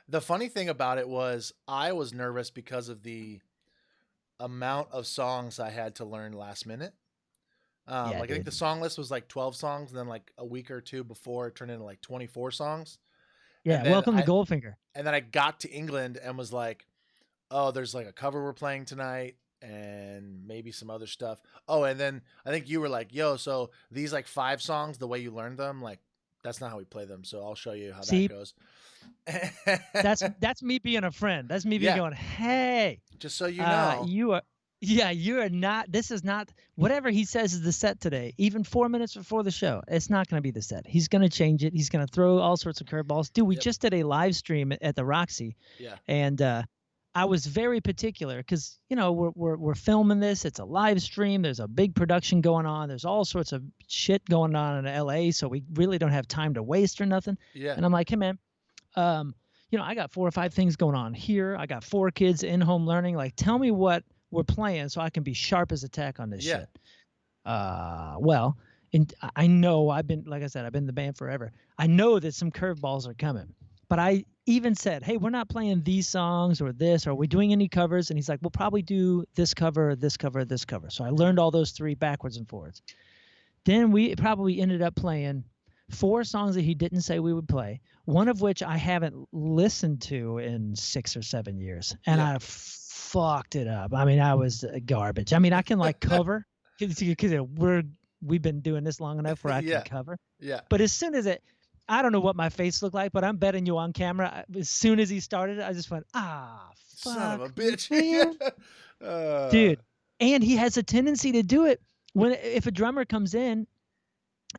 The funny thing about it was I was nervous because of the amount of songs I had to learn last minute. Yeah, Like I think dude. the song list was like 12 songs, and then like a week or two before it turned into like 24 songs. Yeah, And then welcome to I Goldfinger. and then I got to England and was like, oh, there's like a cover we're playing tonight and maybe some other stuff. Oh, and then I think you were like, yo, so these like 5 songs, the way you learned them, like that's not how we play them. So I'll show you how that See, goes. that's me being a friend. That's me being Yeah, going, hey, just so you know. you are, yeah, you are not. This is not whatever he says is the set today. Even 4 minutes before the show, it's not going to be the set. He's going to change it. He's going to throw all sorts of curveballs. Dude, we Yep. just did a live stream at the Roxy, Yeah. and I was very particular because we're filming this. It's a live stream. There's a big production going on. There's all sorts of shit going on in LA, so we really don't have time to waste or nothing. Yeah. And I'm like, hey man, um, I got 4 or 5 things going on here. I got 4 kids in home learning. Like, tell me what we're playing so I can be sharp as a tack on this Yeah. shit. Well, and I know like I said, I've been in the band forever. I know that some curveballs are coming, but I even said, hey, we're not playing these songs or this. Are we doing any covers? And he's like, we'll probably do this cover, this cover, this cover. So I learned all those 3 backwards and forwards. Then we probably ended up playing 4 songs that he didn't say we would play, one of which I haven't listened to in 6 or 7 years. And Yeah. I fucked it up. I mean, I was garbage. I mean, I can like cover because we've been doing this long enough where I can Yeah. cover. Yeah. But as soon as I don't know what my face looked like, but I'm betting you on camera. As soon as he started, I just went, fuck, Son of a bitch. man. Dude. And he has a tendency to do it if a drummer comes in,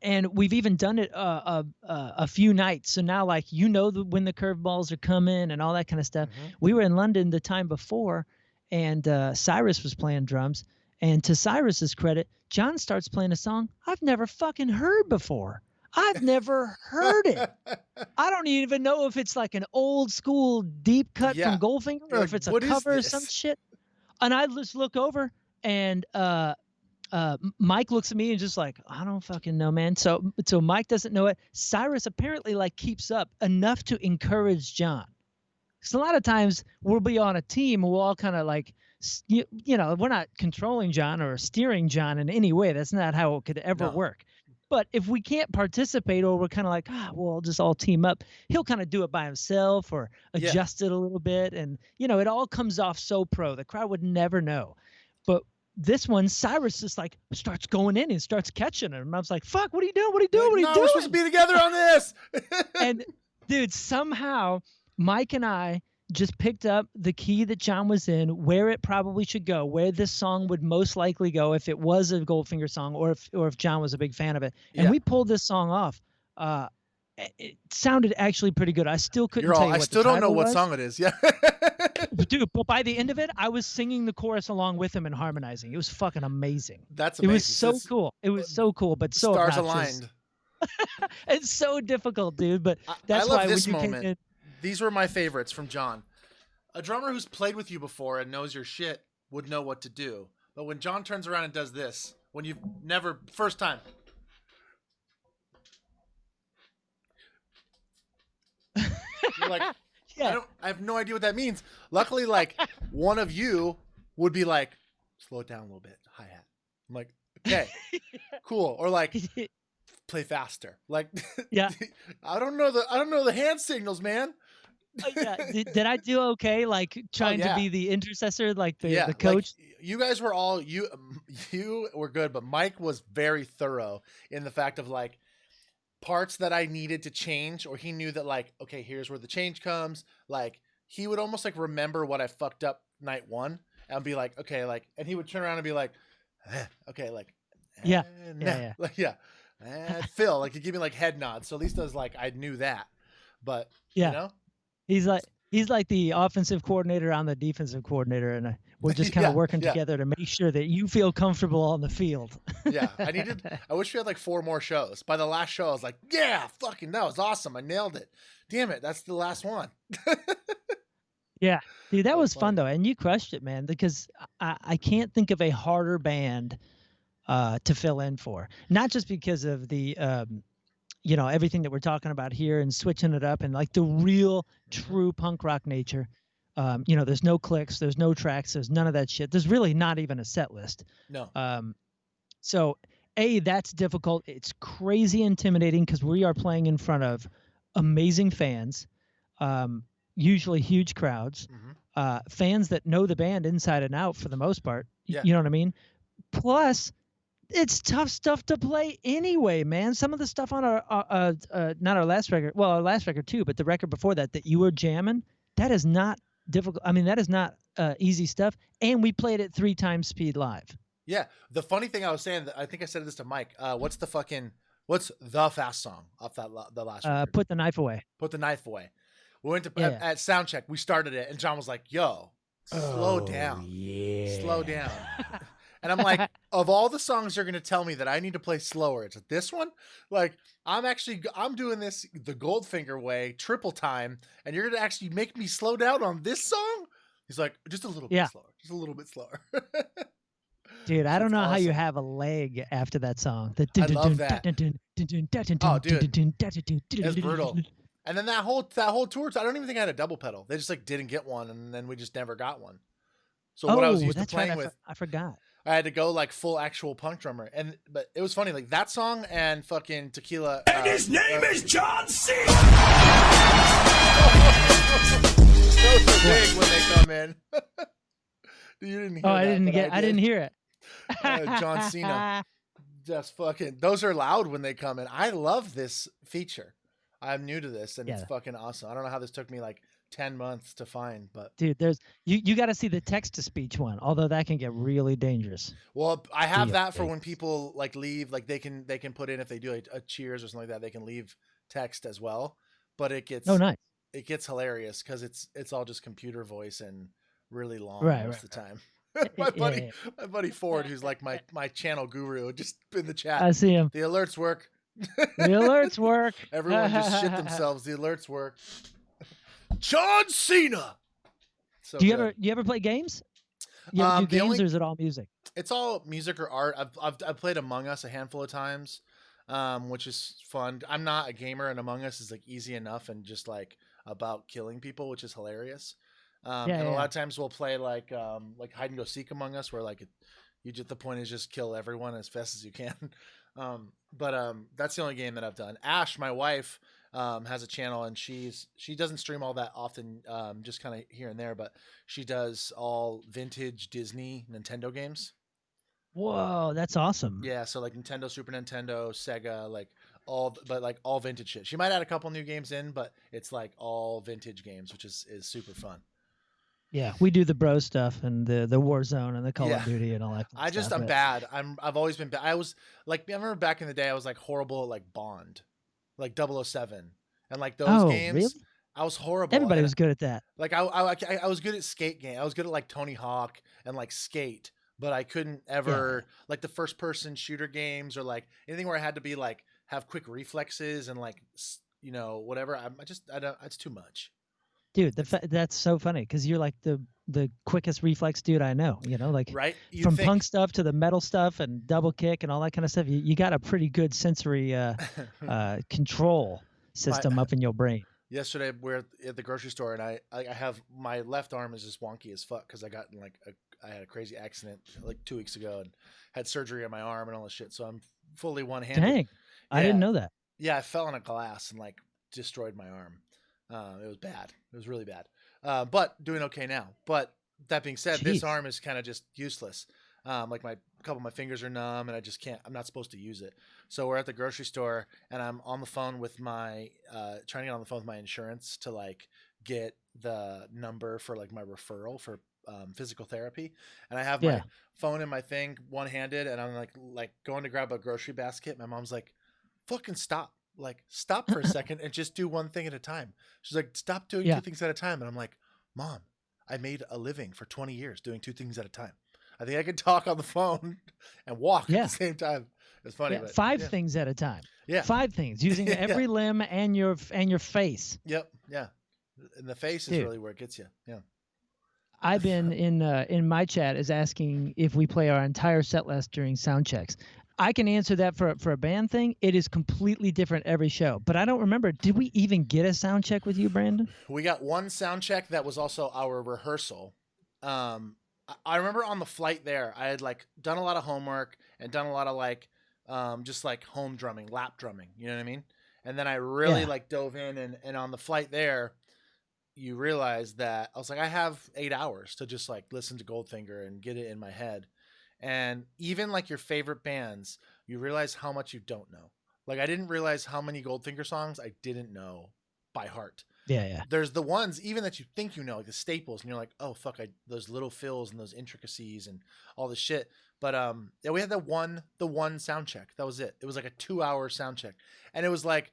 and we've even done it a few nights. So now, like, when the curveballs are coming and all that kind of stuff. Mhm. We were in London the time before, and Cyrus was playing drums. And to Cyrus's credit, John starts playing a song I've never fucking heard before. I've never heard it. I don't even know if it's like an old school deep cut Yeah. from Goldfinger or You're if like, it's a what is cover or some this? shit. And I just look over, and Mike looks at me and just like, I don't fucking know, man. So Mike doesn't know it. Cyrus apparently like keeps up enough to encourage John. So a lot of times we'll be on a team and we'll all kind of like, we're not controlling John or steering John in any way. That's not how it could ever No. work. But if we can't participate, or we're kind of like, we'll just all team up, he'll kind of do it by himself or Yeah. adjust it a little bit. And, it all comes off so pro. The crowd would never know. But this one, Cyrus just like starts going in and starts catching him. And I was like, fuck, what are you doing? What are you doing? Like, What are you no, doing? we're supposed to be together on this. And dude, somehow Mike and I just picked up the key that John was in, where it probably should go, where this song would most likely go if it was a Goldfinger song, or if John was a big fan of it. And Yeah. we pulled this song off. It sounded actually pretty good. I still couldn't tell you I what still the don't know title what was. song it is. Yeah. Dude, but by the end of it, I was singing the chorus along with him and harmonizing. It was fucking amazing. That's It amazing. was so cool. It was so cool, but so stars obnoxious. aligned. It's so difficult, dude. But that's I love why this when you moment. came in, These were my favorites from John. A drummer who's played with you before and knows your shit would know what to do. But when John turns around and does this, when you've never, first time. You're like, yeah, I have no idea what that means. Luckily, like, one of you would be like, slow it down a little bit, hi-hat. I'm like, okay, cool. Or like, play faster. Like, yeah. I don't know the hand signals, man. Yeah. Did I do okay? Like trying yeah. to be the intercessor, like the coach? Like, you guys were all you were good, but Mike was very thorough in the fact of like parts that I needed to change, or he knew that like, okay, here's where the change comes. Like he would almost like remember what I fucked up night 1 and be like, okay, like, and he would turn around and be like, okay, like, Yeah. like, yeah. Phil, like, he'd give me like head nods. So at least I was like, I knew that, but Yeah. you know, He's like the offensive coordinator, I'm the defensive coordinator, and we're just kind of working together to make sure that you feel comfortable on the field. Yeah, I wish we had like 4 more shows. By the last show, I was like, yeah, fucking, that was awesome. I nailed it. Damn it, that's the last one. Yeah, dude, that was funny. fun though, and you crushed it, man. Because I can't think of a harder band to fill in for. Not just because of the you know, everything that we're talking about here and switching it up and like the real Mm-hmm. true punk rock nature. You know, there's no clicks, there's no tracks, there's none of that shit. There's really not even a set list. No. Um, so that's difficult. It's crazy intimidating because we are playing in front of amazing fans, usually huge crowds, Mm-hmm. fans that know the band inside and out for the most part. Yeah. You know what I mean? Plus, it's tough stuff to play anyway, man. Some of the stuff on our not our last record, well, our last record too, but the record before that you were jamming, that is not difficult. I mean, that is not easy stuff. And we played it 3 times speed live. Yeah. The funny thing I was saying, I think I said this to Mike. What's the fast song off the last record? Put the knife away. Put the knife away. We went to Yeah. at sound check. We started it, and John was like, "Yo, slow down, slow down." And I'm like, of all the songs you're gonna tell me that I need to play slower, it's this one. Like, I'm doing this the Goldfinger way, triple time, and you're gonna actually make me slow down on this song? He's like, just a little bit slower, just a little bit slower. Dude, I don't know how you awesome. have a leg after that song. I love that. Oh, dude, it's brutal. And then that whole tour, I don't even think I had a double pedal. They just like didn't get one, and then we just never got one. So what I was used to playing with, I forgot. I had to go like full actual punk drummer, but it was funny, like that song and fucking Tequila. And his name is John Cena. Those are big when they come in. You didn't hear that. I didn't hear it. John Cena. Just fucking. Those are loud when they come in. I love this feature. I'm new to this, and it's fucking awesome. I don't know how this took me like 10 months to find, but dude, there's you got to see the text to speech one, although that can get really dangerous. Well, I have that for when people like leave, like they can put in, if they do a cheers or something like that, they can leave text as well. But it gets nice. It gets hilarious because it's all just computer voice and really long most of the time. my buddy Ford, who's like my channel guru, just in the chat. I see him. The alerts work. The alerts work. Everyone just shit themselves. The alerts work. John Cena. So do you ever play games? You do games, or is it all music? It's all music or art. I've played Among Us a handful of times, which is fun. I'm not a gamer, and Among Us is like easy enough and just like about killing people, which is hilarious. And a lot of times we'll play like hide and go seek Among Us, where like the point is just kill everyone as fast as you can. But that's the only game that I've done. Ash, my wife, has a channel, and she doesn't stream all that often, just kind of here and there, but she does all vintage Disney Nintendo games. Whoa, that's awesome. Yeah, so like Nintendo, Super Nintendo, Sega, like all vintage shit. She might add a couple new games in, but it's like all vintage games, which is super fun. Yeah, we do the bro stuff and the Warzone and the Call of Duty and all that. I'm bad. I've always been bad. I was like, I remember back in the day, I was like horrible at like Bond, like 007, and like those games. Really? I was horrible. Everybody was good at that. Like I was good at skate game. I was good at like Tony Hawk and like Skate, but I couldn't ever like the first person shooter games or like anything where I had to be like have quick reflexes and like whatever. I don't. It's too much. Dude, that's so funny because you're like the quickest reflex dude I know. You know, like right from punk stuff to the metal stuff and double kick and all that kind of stuff. You got a pretty good sensory control system up in your brain. Yesterday we're at the grocery store, and I have my left arm is just wonky as fuck because I got in I had a crazy accident like 2 weeks ago and had surgery on my arm and all this shit. So I'm fully one-handed. Dang, I didn't know that. Yeah, I fell on a glass and like destroyed my arm. It was bad. It was really bad. But doing okay now. But that being said, this arm is kind of just useless. Like a couple of my fingers are numb, and I just can't. I'm not supposed to use it. So we're at the grocery store, and I'm on the phone with my trying to get on the phone with my insurance to like get the number for like my referral for physical therapy. And I have my phone in my thing one-handed, and I'm like going to grab a grocery basket. My mom's like, "Fucking stop." Like, stop for a second and just do one thing at a time. She's like, stop doing 2 things at a time. And I'm like, Mom, I made a living for 20 years doing 2 things at a time. I think I can talk on the phone and walk at the same time. It's funny. Yeah, but, 5 things at a time. Yeah. 5 things using every limb and your face. Yep. Yeah. And the face is really where it gets you. Yeah. I've been in my chat is asking if we play our entire set list during sound checks. I can answer that for a band thing. It is completely different every show. But I don't remember. Did we even get a sound check with you, Brandon? We got one sound check that was also our rehearsal. I remember on the flight there, I had like done a lot of homework and done a lot of like just like home drumming, lap drumming. You know what I mean? And then I really like dove in, and on the flight there, you realize that I was like, I have 8 hours to just like listen to Goldfinger and get it in my head. And even like your favorite bands, you realize how much you don't know. Like I didn't realize how many Goldfinger songs I didn't know by heart. Yeah. There's the ones even that you think you know, like the staples, and you're like, oh fuck, those little fills and those intricacies and all this shit. But yeah, we had the one sound check. That was it. It was like a 2-hour sound check, and it was like,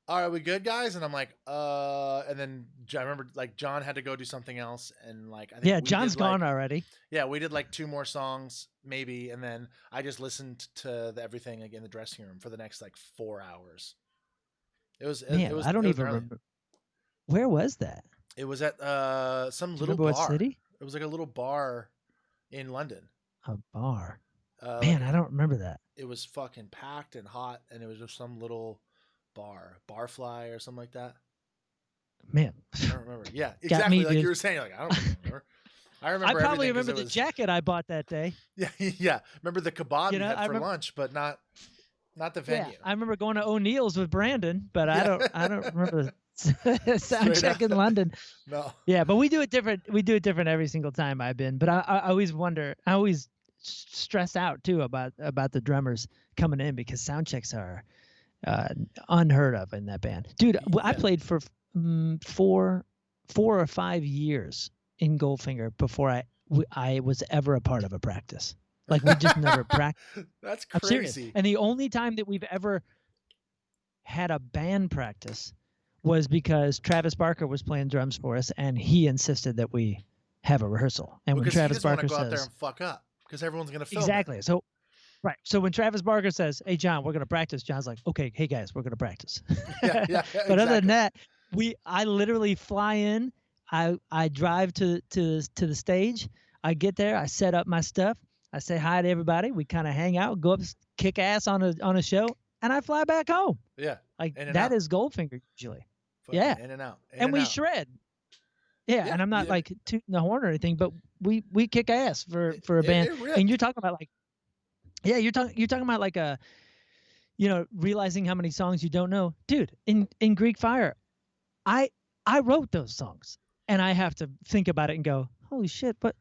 all right, we good, guys? And I'm like, and then I remember like John had to go do something else, and like I think John's gone already. Yeah, we did like 2 more songs maybe, and then I just listened to everything like in the dressing room for the next like 4 hours. It was I don't even remember. Where was that? It was at some little bar. What city? It was like a little bar in London. A bar. Man, I don't remember that. It was fucking packed and hot, and it was just some little Barfly or something like that. Man, I don't remember. Yeah, exactly. Like dude. You were saying, like I don't remember. I remember. I probably remember the jacket I bought that day. Yeah. Remember the kebab you had for lunch, but not the venue. Yeah, I remember going to O'Neill's with Brandon, but I don't remember the sound check in London. No. Yeah, but we do it different. We do it different every single time I've been. But I always wonder. I always stress out too about the drummers coming in, because sound checks are unheard of in that band, dude. Yeah. I played for 4 or 5 years in Goldfinger before I was ever a part of a practice. Like we just never practiced. That's crazy. And the only time that we've ever had a band practice was because Travis Barker was playing drums for us, and he insisted that we have a rehearsal. And when Travis Barker go out there and fuck up because everyone's gonna film exactly. It. So right. So when Travis Barker says, "Hey John, we're gonna practice," John's like, "Okay, hey guys, we're gonna practice." Yeah, but exactly. Other than that, I literally fly in. I drive to the stage. I get there. I set up my stuff. I say hi to everybody. We kind of hang out, go up, kick ass on a show, and I fly back home. Yeah, like that is Goldfinger usually. Fucking yeah, in and out, and we shred. Yeah, and I'm not like tooting the horn or anything, but we kick ass for a band. And you're talking about like, yeah, you're talking about like realizing how many songs you don't know, dude. In Greek Fire, I wrote those songs, and I have to think about it and go, holy shit, but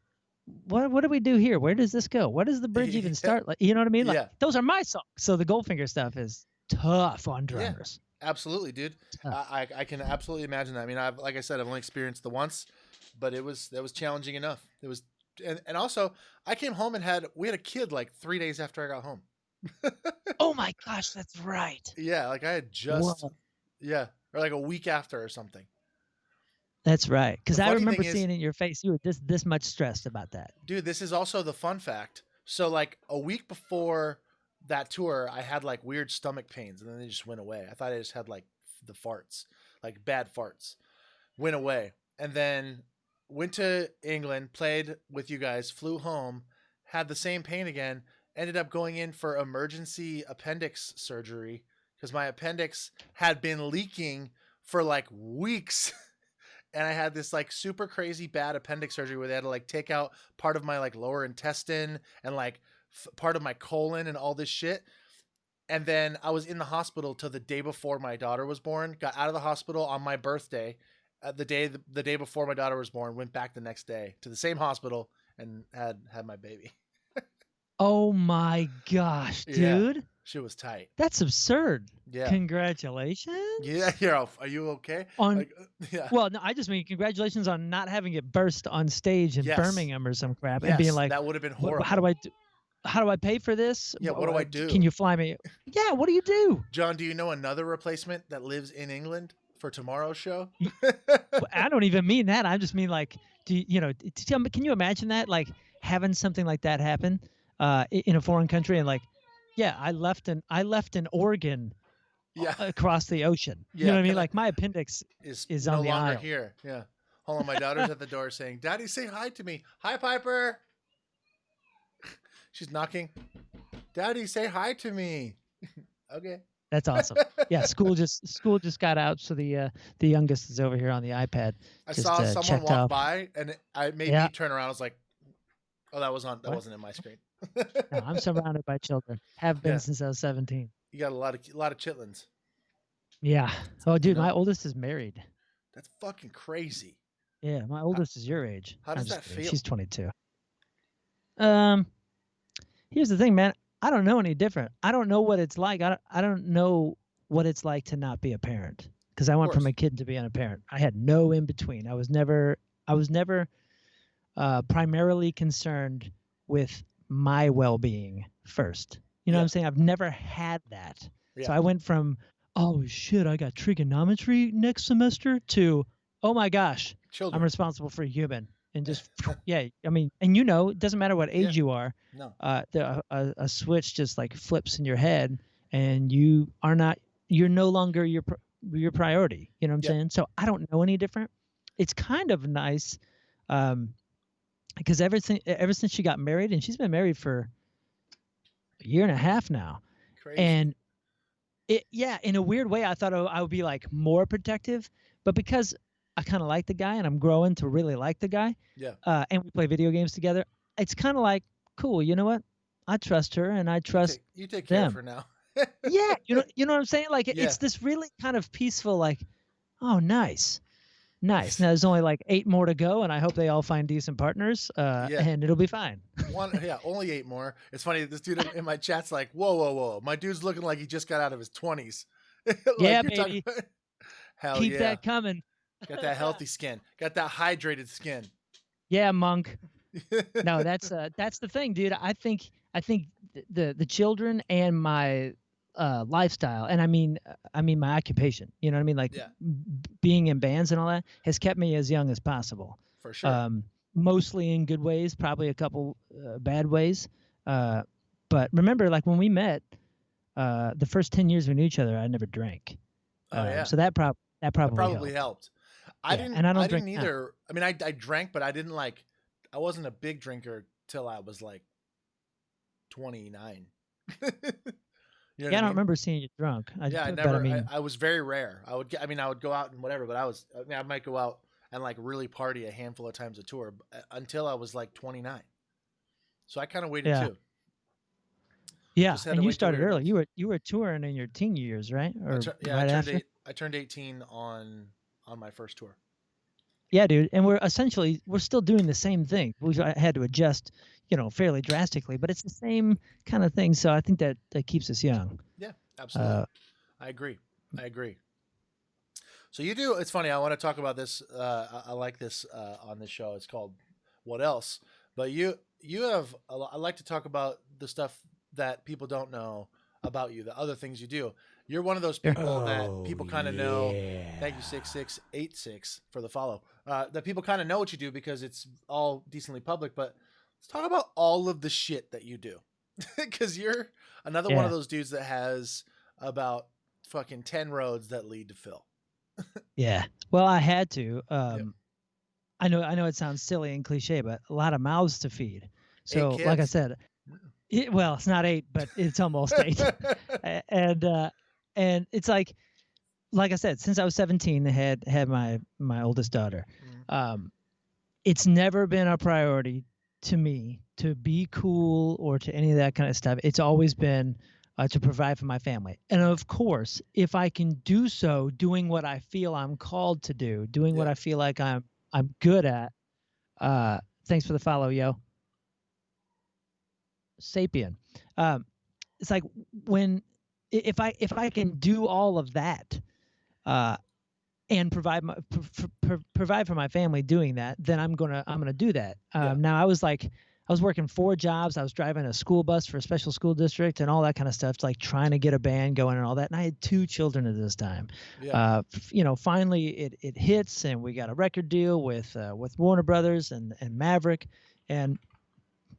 what do we do here? Where does this go? What does the bridge even start? Like, you know what I mean? Like those are my songs. So the Goldfinger stuff is tough on drummers. Yeah, absolutely, dude. I can absolutely imagine that. I mean, like I said, I've only experienced the once, but that was challenging enough. It was, and also I came home and we had a kid like 3 days after I got home. Oh my gosh, that's right. Yeah, like I had just or like a week after or something. That's right. Because I remember seeing in your face you were this much stressed about that. Dude, this is also the fun fact. So like a week before that tour, I had like weird stomach pains, and then they just went away. I thought I just had like the farts, like bad farts. Went away. And then went to England, played with you guys, flew home, had the same pain again, ended up going in for emergency appendix surgery because my appendix had been leaking for like weeks. And I had this like super crazy bad appendix surgery where they had to like take out part of my like lower intestine and like part of my colon and all this shit. And then I was in the hospital till the day before my daughter was born, got out of the hospital on my birthday, the day before my daughter was born, went back the next day to the same hospital and had my baby. Oh my gosh, dude. Yeah, she was tight. That's absurd. Yeah. Congratulations. Yeah. Are you okay? Yeah. Well, no, I just mean congratulations on not having it burst on stage in Birmingham or some crap and being like, that would have been horrible. How do I pay for this? Yeah. What do I do? Can you fly me? Yeah. What do you do? John, do you know another replacement that lives in England for tomorrow's show? I don't even mean that. I just mean like, can you imagine that? Like having something like that happen in a foreign country and like, yeah, I left an organ across the ocean. You know what I mean? Like my appendix is no on the longer aisle. Here. Yeah. Hold on, my daughter's at the door saying, "Daddy, say hi to me." Hi, Piper. She's knocking. Daddy, say hi to me. Okay. That's awesome. Yeah, school just got out, so the youngest is over here on the iPad. I Just saw someone checked walk off. by, and it made me Yeah. turn around. I was like, "Oh, that What? wasn't in my screen." No, I'm surrounded by children. Have been Yeah, since I was 17. you got a lot of chitlins. Yeah. Oh, You dude, know, my oldest is married. that's fucking crazy. Yeah, my How, oldest is your age. how I'm does just that kidding. feel? She's 22. Um, Here's the thing, man. I don't know any different. I don't know what it's like. I don't know what it's like to not be a parent, because I Of went from course. a kid to being a parent. I had no in between. I was never primarily concerned with my well-being first. You know what Yeah, I'm saying? I've never had that. So yeah, I went from, oh shit, I got trigonometry next semester, to, oh my gosh, I'm children. responsible for a human. And just, yeah, I mean, and it doesn't matter what Yeah, age you are, no. a switch just like flips in your head, and you're no longer your priority. You know what I'm Yeah, saying? So I don't know any different. It's kind of nice, because ever since she got married, and she's been married for a year and a half now, crazy. and in a weird way, I thought I would be like more protective, but because I kind of like the guy and I'm growing to really like the guy, Yeah, and we play video games together, it's kind of like, cool. You know what? I trust her and I trust you take care of them. her now. Yeah, you know what I'm saying? Like Yeah, it's this really kind of peaceful, like, oh, nice. Nice. Now there's only like 8 more to go, and I hope they all find decent partners, yeah. and it'll be fine. Only 8 more. It's funny. This dude in my chat's like, "Whoa, whoa, whoa! My dude's looking like he just got out of his 20s." Like Yeah, you're talking baby. about. Hell Keep yeah! that coming. Got that healthy skin. Got that hydrated skin. Yeah, monk. No, that's the thing, dude. I think the children and my lifestyle, and I mean my occupation. You know what I mean? Like Yeah, being in bands and all that has kept me as young as possible. for sure. Mostly in good ways, probably a couple bad ways. But remember, like when we met, the first 10 years we knew each other, I never drank. Oh yeah, So that that probably probably helped. helped. I Yeah, didn't. and I don't I drink didn't now. either. I mean, I drank, but I didn't like. I wasn't a big drinker till I was like 29. You know Yeah, what I I don't mean? remember seeing you drunk. Yeah, I But I never. mean, I was very rare. I mean, I would go out and whatever, but I might go out and like really party a handful of times a tour until I was like 29. So I kind of waited yeah. too. Yeah, Just had and to you wait till we started were early. adults. You were touring in your teen years, right? Or right after? I turned 18 on my first tour. Yeah, dude. And we're still doing the same thing. We had to adjust, fairly drastically, but it's the same kind of thing. So I think that keeps us young. Yeah, absolutely. I agree. I agree. So you do. It's funny. I want to talk about this. I like this on this show. It's called "What Else." But you have. I like to talk about the stuff that people don't know about you. The other things you do. You're one of those Sure. people that people kind of know. Thank you 6686 for the follow. That people kind of know what you do because it's all decently public. But let's talk about all of the shit that you do, because you're another one of Yeah. those dudes that has about fucking 10 roads that lead to Phill. Yeah. Well, I had to. Yep. I know it sounds silly and cliche, but a lot of mouths to feed. So, Eight like I kids. said, well, it's not 8, but it's almost 8. And it's like I said, since I was 17, I had my oldest daughter. It's never been a priority to me to be cool or to any of that kind of stuff. It's always been to provide for my family. And of course, if I can do so, doing what I feel I'm called to do, doing what Yeah. I feel like I'm good at. Thanks for the follow, yo. Sapien. It's like if I can do all of that, and provide for my family doing that, then I'm gonna do that. Now I was working 4 jobs. I was driving a school bus for a special school district and all that kind of stuff. It's like trying to get a band going and all that. And I had 2 children at this time. Yeah. Finally it hits, and we got a record deal with Warner Brothers and Maverick, and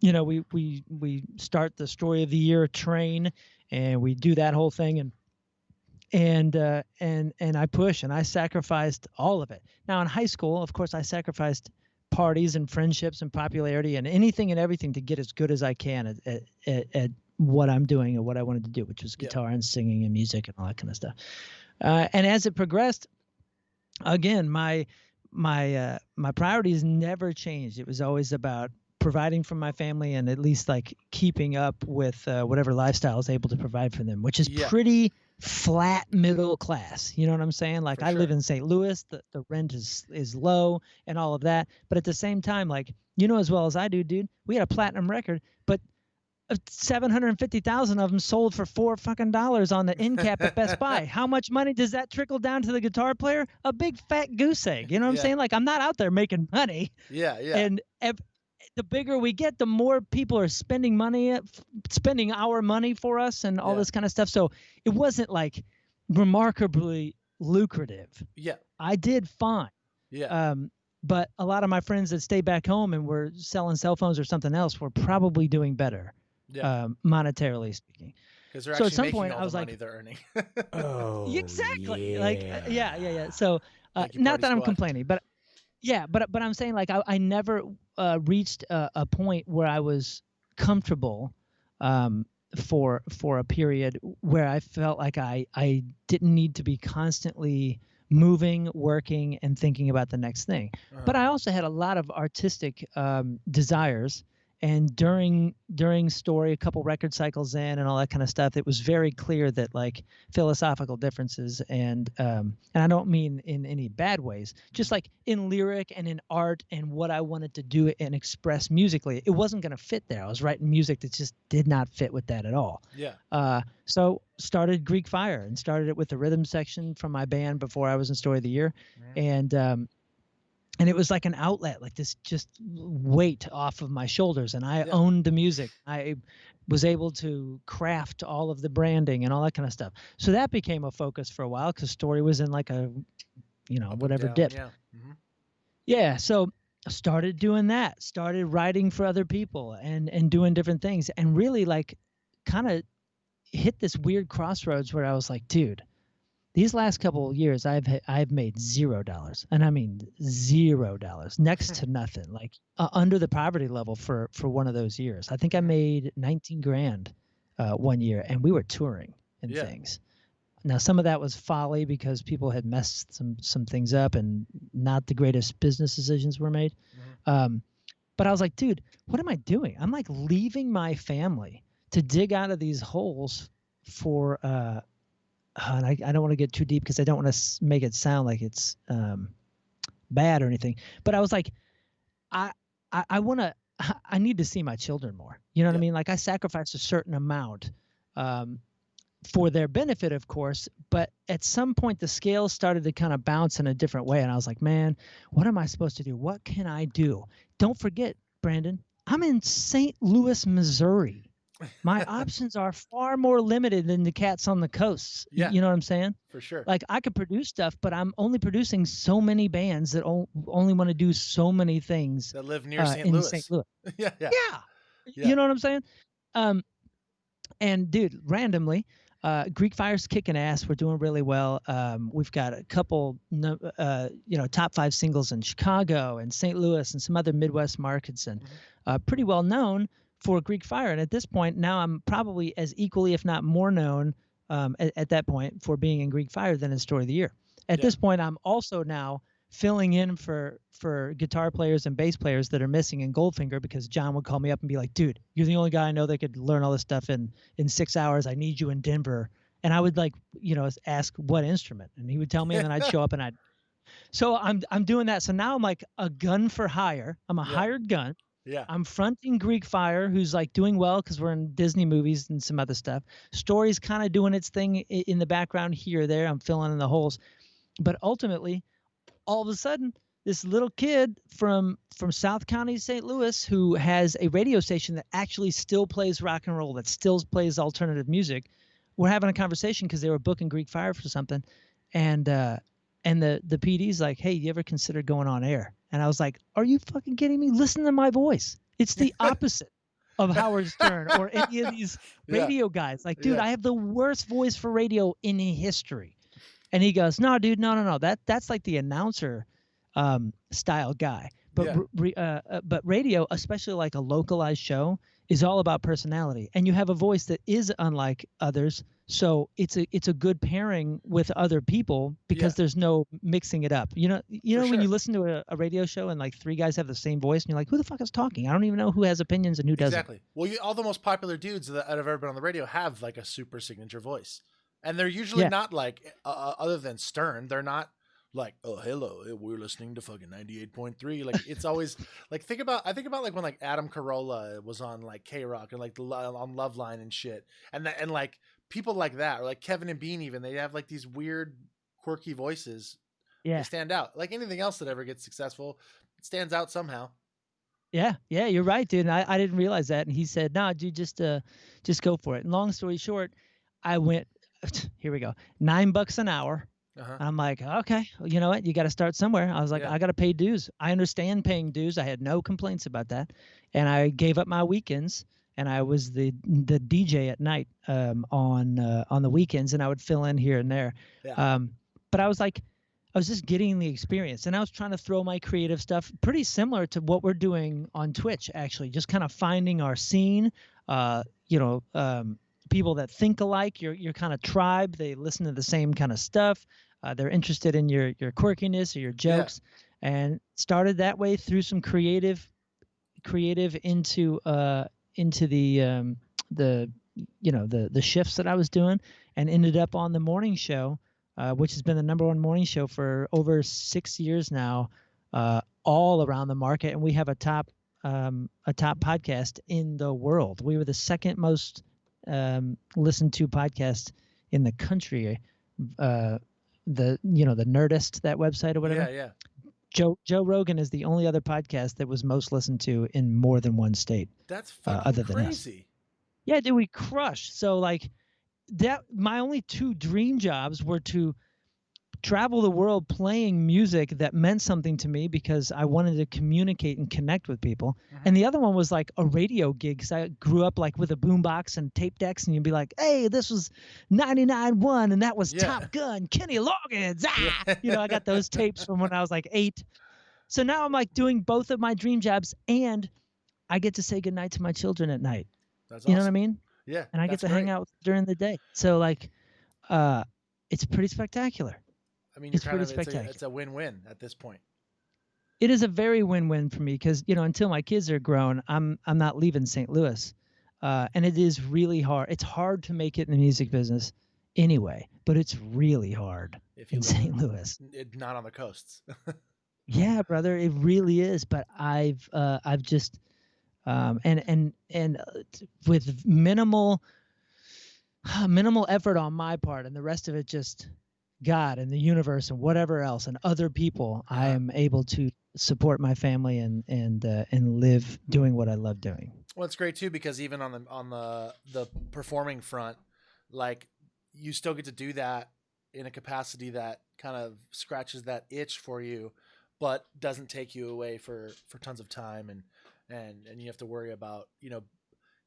we start the Story of the Year train, and we do that whole thing, and I push and I sacrificed all of it. Now in high school, of course, I sacrificed parties and friendships and popularity and anything and everything to get as good as I can what I'm doing and what I wanted to do, which was Yeah. guitar and singing and music and all that kind of stuff. And as it progressed, again, my priorities never changed. It was always about providing for my family and at least like keeping up with whatever lifestyle I was able to provide for them, which is Yeah. pretty flat middle class. You know what I'm saying? Like For I live sure. in St. Louis, the rent is low and all of that. But at the same time, like, you know as well as I do, dude, we had a platinum record, but 750,000 of them sold for $4 on the end cap at Best Buy. How much money does that trickle down to the guitar player? A big fat goose egg. You know what I'm Yeah. saying? Like, I'm not out there making money. Yeah. Yeah. And the bigger we get, the more people are spending our money for us and all Yeah. this kind of stuff. So it wasn't like remarkably lucrative. Yeah. I did fine. Yeah. But a lot of my friends that stayed back home and were selling cell phones or something else were probably doing better. Yeah. Monetarily speaking. Because they're So actually at some making point all I was the like, money they're earning. Oh, exactly. yeah. Like, yeah. So Thank you, not Party that I'm Squad. complaining, but yeah, but I'm saying like I never reached a point where I was comfortable for a period where I felt like I didn't need to be constantly moving, working, and thinking about the next thing. But I also had a lot of artistic desires. And during Story, a couple record cycles in and all that kind of stuff, it was very clear that like philosophical differences and I don't mean in any bad ways, just like in lyric and in art and what I wanted to do and express musically, it wasn't going to fit there. I was writing music that just did not fit with that at all. Yeah. So started Greek Fire and started it with the rhythm section from my band before I was in Story of the Year. And it was like an outlet, like this just weight off of my shoulders. And I owned the music. I was able to craft all of the branding and all that kind of stuff. So that became a focus for a while because Story was in like a, whatever dip. Yeah. Mm-hmm. Yeah. So I started doing that, started writing for other people and doing different things and really like kind of hit this weird crossroads where I was like, dude, these last couple of years, I've made $0, and I mean $0, next to nothing, like under the poverty level for one of those years. I think I made 19 grand one year, and we were touring and things. Now, some of that was folly because people had messed some things up, and not the greatest business decisions were made. But I was like, dude, what am I doing? I'm like leaving my family to dig out of these holes for. And I don't want to get too deep because I don't want to make it sound like it's bad or anything. But I was like, I need to see my children more. You know what I mean? Like I sacrificed a certain amount for their benefit, of course. But at some point, the scales started to kind of bounce in a different way. And I was like, man, what am I supposed to do? What can I do? Don't forget, Brandon, I'm in St. Louis, Missouri. My options are far more limited than the cats on the coasts. Yeah. You know what I'm saying? For sure. Like I could produce stuff, but I'm only producing so many bands that only want to do so many things that live near St. in Louis. St. Louis. Yeah. You know what I'm saying? And dude, randomly, Greek Fire's kicking ass. We're doing really well. We've got a couple, top 5 singles in Chicago and St. Louis and some other Midwest markets, and pretty well known for Greek Fire. And at this point, now I'm probably as equally, if not more known at that point for being in Greek Fire than in Story of the Year. At this point, I'm also now filling in for guitar players and bass players that are missing in Goldfinger because John would call me up and be like, dude, you're the only guy I know that could learn all this stuff in 6 hours. I need you in Denver. And I would ask what instrument, and he would tell me, and then I'd show up and so I'm doing that. So now I'm like a gun for hire. I'm a hired gun. Yeah. I'm fronting Greek Fire, who's like doing well because we're in Disney movies and some other stuff. Story's kind of doing its thing in the background here or there. I'm filling in the holes. But ultimately, all of a sudden, this little kid from South County, St. Louis, who has a radio station that actually still plays rock and roll, that still plays alternative music, we're having a conversation because they were booking Greek Fire for something. And the PD's like, hey, you ever consider going on air? And I was like, are you fucking kidding me? Listen to my voice. It's the opposite of Howard Stern or any of these radio guys. Like, dude, I have the worst voice for radio in history. And he goes, no, dude, no. That's like the announcer style guy. But but radio, especially like a localized show, is all about personality, and you have a voice that is unlike others. So it's a good pairing with other people because Yeah. there's no mixing it up. For When you sure. listen to a radio show and like three guys have the same voice and you're like, who the fuck is talking? I don't even know who has opinions and who doesn't. Exactly. Well, all the most popular dudes that have ever been on the radio have like a super signature voice, and they're usually Yeah. not like other than Stern. They're not like, oh hello, we're listening to fucking 98.3. Like it's always like I think about like when like Adam Carolla was on like K Rock and like on Loveline and shit, and like people like that, or like Kevin and Bean, even they have like these weird quirky voices. They Yeah. stand out. Like anything else that ever gets successful, it stands out somehow. Yeah, you're right, dude. And I didn't realize that. And he said, "No, dude, just go for it." And long story short, I went. Here we go. $9 an hour. Uh-huh. I'm like, okay, well, you know what? You got to start somewhere. I was like, Yeah. I got to pay dues. I understand paying dues. I had no complaints about that, and I gave up my weekends. And I was the DJ at night on the weekends, and I would fill in here and there. Yeah. But I was like, I was just getting the experience, and I was trying to throw my creative stuff pretty similar to what we're doing on Twitch, actually, just kind of finding our scene. People that think alike, your kind of tribe, they listen to the same kind of stuff. They're interested in your quirkiness or your jokes, and started that way through some creative into the shifts that I was doing, and ended up on the morning show. Which has been the #1 morning show for over 6 years now, all around the market. And we have a top podcast in the world. We were the second most listened to podcast in the country. The Nerdist, that website or whatever. Yeah. Joe Rogan is the only other podcast that was most listened to in more than one state. That's fucking other than crazy. us. Yeah, dude, we crush. So like, that my only two dream jobs were to travel the world playing music that meant something to me because I wanted to communicate and connect with people. Mhm. And the other one was like a radio gig, because I grew up like with a boombox and tape decks, and you'd be like, hey, this was 99.1 and that was Top Gun, Kenny Loggins. I got those tapes from when I was like 8. So now I'm like doing both of my dream jobs, and I get to say goodnight to my children at night. That's You know what I mean? Yeah. And I get to hang out during the day. So like, it's pretty spectacular. I mean, it's pretty spectacular. It's a win-win at this point. It is a very win-win for me because, until my kids are grown, I'm not leaving St. Louis. And it is really hard. It's hard to make it in the music business anyway, but it's really hard in St. Louis. Not on the coasts. Yeah, brother, it really is. But I've just and with minimal effort on my part, and the rest of it just God and the universe and whatever else and other people, I am able to support my family and live doing what I love doing. Well, it's great too, because even on the performing front, like, you still get to do that in a capacity that kind of scratches that itch for you, but doesn't take you away for tons of time, and you have to worry about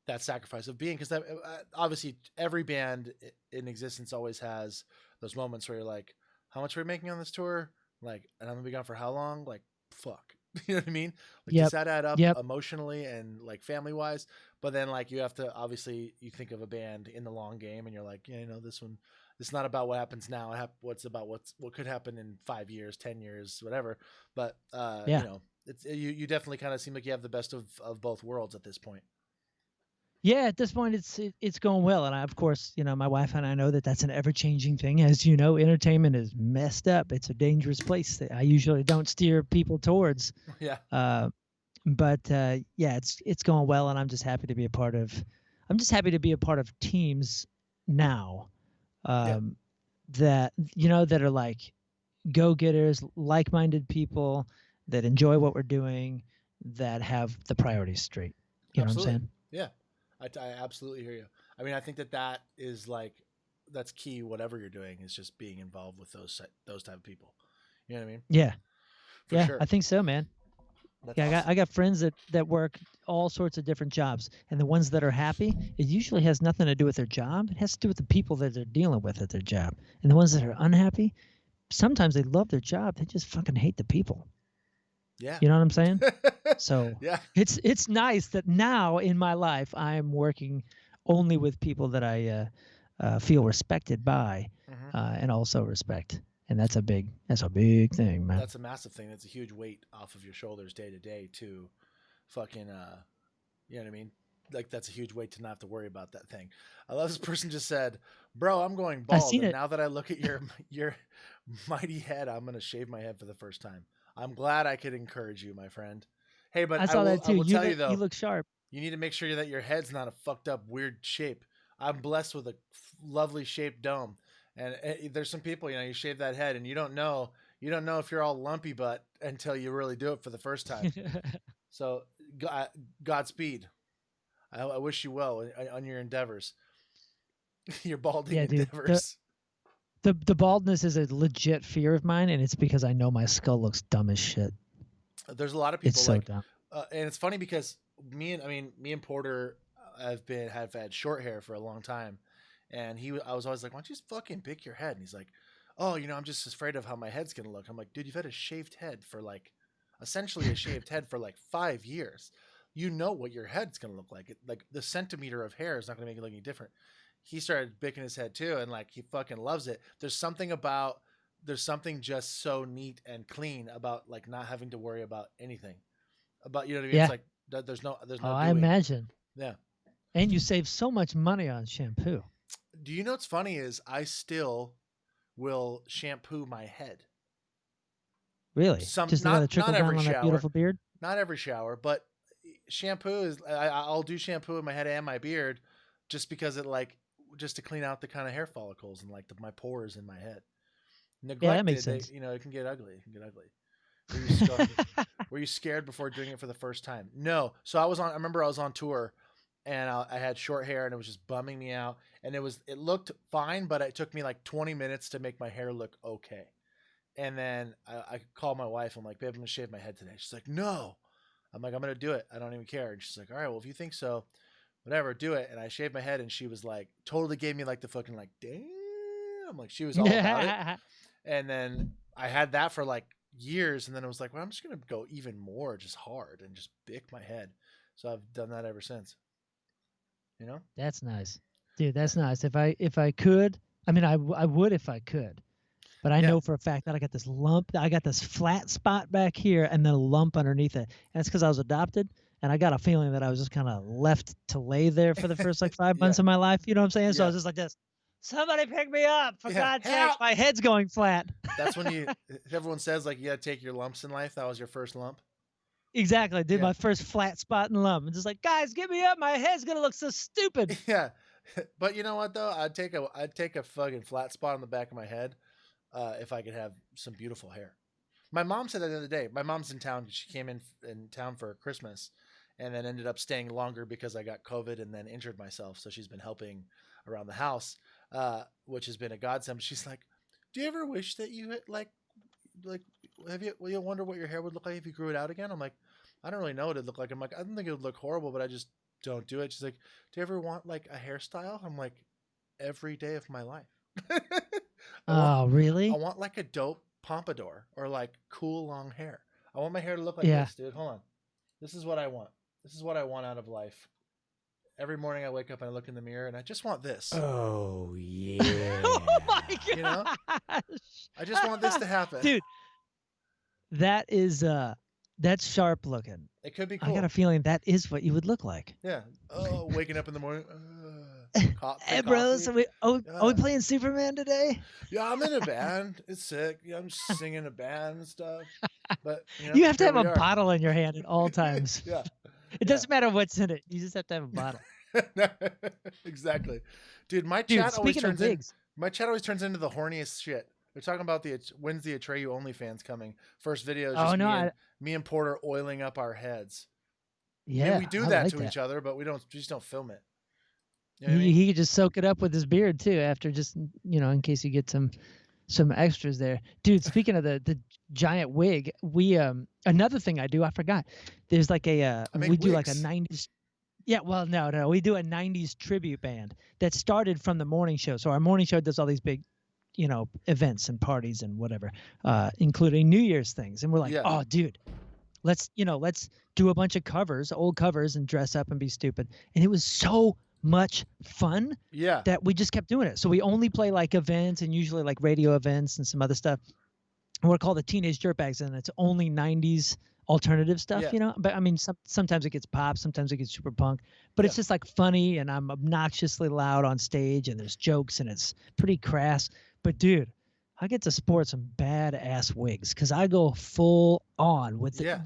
that sacrifice of being, because that obviously every band in existence always has those moments where you're like, how much are we making on this tour? Like, and I'm gonna be gone for how long? Like, fuck. You know what I mean? Like, does that add up emotionally and like family wise? But then like, you have to, obviously you think of a band in the long game, and you're like, this one, it's not about what happens now. What's about what could happen in 5 years, 10 years, whatever. But it's you definitely kind of seem like you have the best of both worlds at this point. Yeah, at this point, it's going well, and of course, my wife and I know that that's an ever-changing thing. As you know, entertainment is messed up. It's a dangerous place that I usually don't steer people towards. Yeah. But it's going well, and I'm just happy to be a part of. I'm just happy to be a part of teams now, that that are like go-getters, like-minded people that enjoy what we're doing, that have the priorities straight. You know what I'm saying? Yeah. I absolutely hear you. I mean, I think that is like, that's key. Whatever you're doing is just being involved with those type of people. You know what I mean? Yeah. For sure. I think so, man. That's awesome. Awesome. I got friends that work all sorts of different jobs, and the ones that are happy, it usually has nothing to do with their job. It has to do with the people that they're dealing with at their job. And the ones that are unhappy, sometimes they love their job. They just fucking hate the people. Yeah. You know what I'm saying? So Yeah. it's nice that now in my life I'm working only with people that I feel respected by, Mhm. and also respect, and that's a big thing, man. That's a massive thing. That's a huge weight off of your shoulders day to day to fucking you know what I mean? Like that's a huge weight to not have to worry about that thing. I love this person just said, "Bro, I'm going I bald, seen and it. now that I look at your mighty head, I'm gonna shave my head for the first time." I'm glad I could encourage you, my friend. Hey, but I saw that I too. will tell you You though, look sharp. you need to make sure that your head's not a fucked up weird shape. I'm blessed with a lovely shaped dome, and there's some people, you shave that head, and you don't know if you're all lumpy butt until you really do it for the first time. So, Godspeed. I wish you well on your endeavors, your balding Yeah, dude. endeavors. The baldness is a legit fear of mine, and it's because I know my skull looks dumb as shit. There's a lot of It's people so like, dumb. and it's funny because me and Porter have had short hair for a long time, and I was always like, why don't you just fucking pick your head? And he's like, oh, I'm just afraid of how my head's gonna look. I'm like, dude, you've had a shaved head for like, essentially a shaved head for like 5 years. You know what your head's gonna look like. Like the centimeter of hair is not gonna make it look any different. He started picking his head too, and like he fucking loves it. There's something just so neat and clean about like not having to worry about anything. About you know what I mean? It's Yeah. like there's Oh, no I doing. imagine. Yeah. And you save so much money on shampoo. Do you know what's funny is I still will shampoo my head. Really? Some Just to let it not trickle every down on that shower, beautiful beard? not every shower, but shampoo is I'll do shampoo in my head and my beard just because it like just to clean out the kind of hair follicles and like my pores in my head. Yeah, that makes Neglected, sense. it can get ugly. It can get ugly. Were you scared? Were you scared before doing it for the first time? No. So I remember I was on tour, and I had short hair, and it was just bumming me out. And it looked fine, but it took me like 20 minutes to make my hair look okay. And then I called my wife. I'm like, babe, I'm gonna shave my head today. She's like, no. I'm like, I'm gonna do it. I don't even care. And she's like, all right, well, if you think so, whatever, do it. And I shaved my head, and she was like, totally gave me like the fucking like, damn. Like she was all about it. And then I had that for like years, and then it was like, well, I'm just gonna go even more, just hard, and just bick my head. So I've done that ever since. You know? That's nice. Dude, that's nice. If I could, I mean, I would if I could. But I Yeah. know for a fact that I got this lump, I got this flat spot back here and then a lump underneath it. And that's because I was adopted, and I got a feeling that I was just kind of left to lay there for the first like 5 months Yeah. of my life. You know what I'm saying? So I Yeah. was just like this. Somebody pick me up, for Yeah, God's sake. help! My head's going flat. That's when everyone says like you gotta take your lumps in life. That was your first lump. Exactly. I did Yeah. my first flat spot and lump. And just like, guys, get me up. My head's gonna look so stupid. Yeah. But you know what though? I'd take a fucking flat spot on the back of my head if I could have some beautiful hair. My mom said that the other day. My mom's in town. She came in town for Christmas, and then ended up staying longer because I got COVID and then injured myself. So she's been helping around the house, which has been a godsend. She's like, "Do you ever wish that you had like have you wonder what your hair would look like if you grew it out again?" I'm like, "I don't really know what it'd look like." I'm like, "I don't think it would look horrible, but I just don't do it." She's like, "Do you ever want like a hairstyle?" I'm like, "Every day of my life." Oh, I really? want like a dope pompadour or like cool long hair. I want my hair to look like Yeah. this, dude. Hold on. This is what I want. This is what I want out of life. Every morning I wake up and I look in the mirror and I just want this. Oh, yeah. Oh my gosh. You know? I just want this to happen. Dude, that is that's sharp looking. It could be I cool. got a feeling that is what you would look like. Yeah. Oh, waking up in the morning. Hey, bros, are we playing Superman today? Yeah, I'm in a band. It's sick. Yeah, I'm just singing a band and stuff. But You have to here have we a are. bottle in your hand at all times. Yeah. It doesn't matter what's in it. You just have to have a bottle. Exactly. Dude, my Dude, chat always speaking of turns in, wigs, my chat always turns into the horniest shit. They're talking about when's the Atreyu OnlyFans coming. First video is just me and Porter oiling up our heads. yeah, I mean, we do that like to each other, but we just don't film it. You He, know what I mean? he could just soak it up with his beard too after just in case you get some extras there. Dude, speaking of the giant wig, we another thing I do, I forgot. There's like we do like a 90s. Yeah, well, no, we do a 90s tribute band that started from the morning show. So our morning show does all these big, events and parties and whatever, including New Year's things. And we're like, Yeah. oh, dude, let's do a bunch of covers, old covers, and dress up and be stupid. And it was so much fun Yeah. that we just kept doing it. So we only play like events and usually like radio events and some other stuff. And we're called the Teenage Dirtbags, and it's only 90s alternative stuff, Yeah. you know? But I mean, sometimes it gets pop, sometimes it gets super punk, but it's Yeah. just like funny, and I'm obnoxiously loud on stage, and there's jokes, and it's pretty crass. But dude, I get to sport some badass wigs because I go full on with the. Yeah.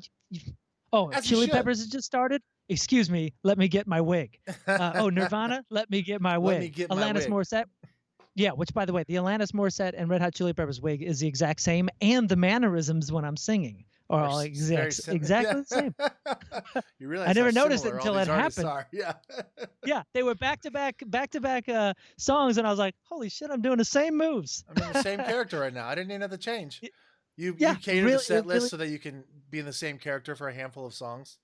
Oh, As you Chili should. Peppers has just started. Excuse me, let me get my wig. Oh, Nirvana, let me get my wig. Let me get my Alanis wig. Morissette. Yeah, which by the way, the Alanis Morissette and Red Hot Chili Peppers wig is the exact same, and the mannerisms when I'm singing are all exactly the same. You realize I never how noticed it similar until all it these artists happened. are. Yeah. Yeah, they were back to back songs, and I was like, "Holy shit, I'm doing the same moves." I'm in the same character right now. I didn't even have to change. You Yeah, cater really, the set list really, so that you can be in the same character for a handful of songs.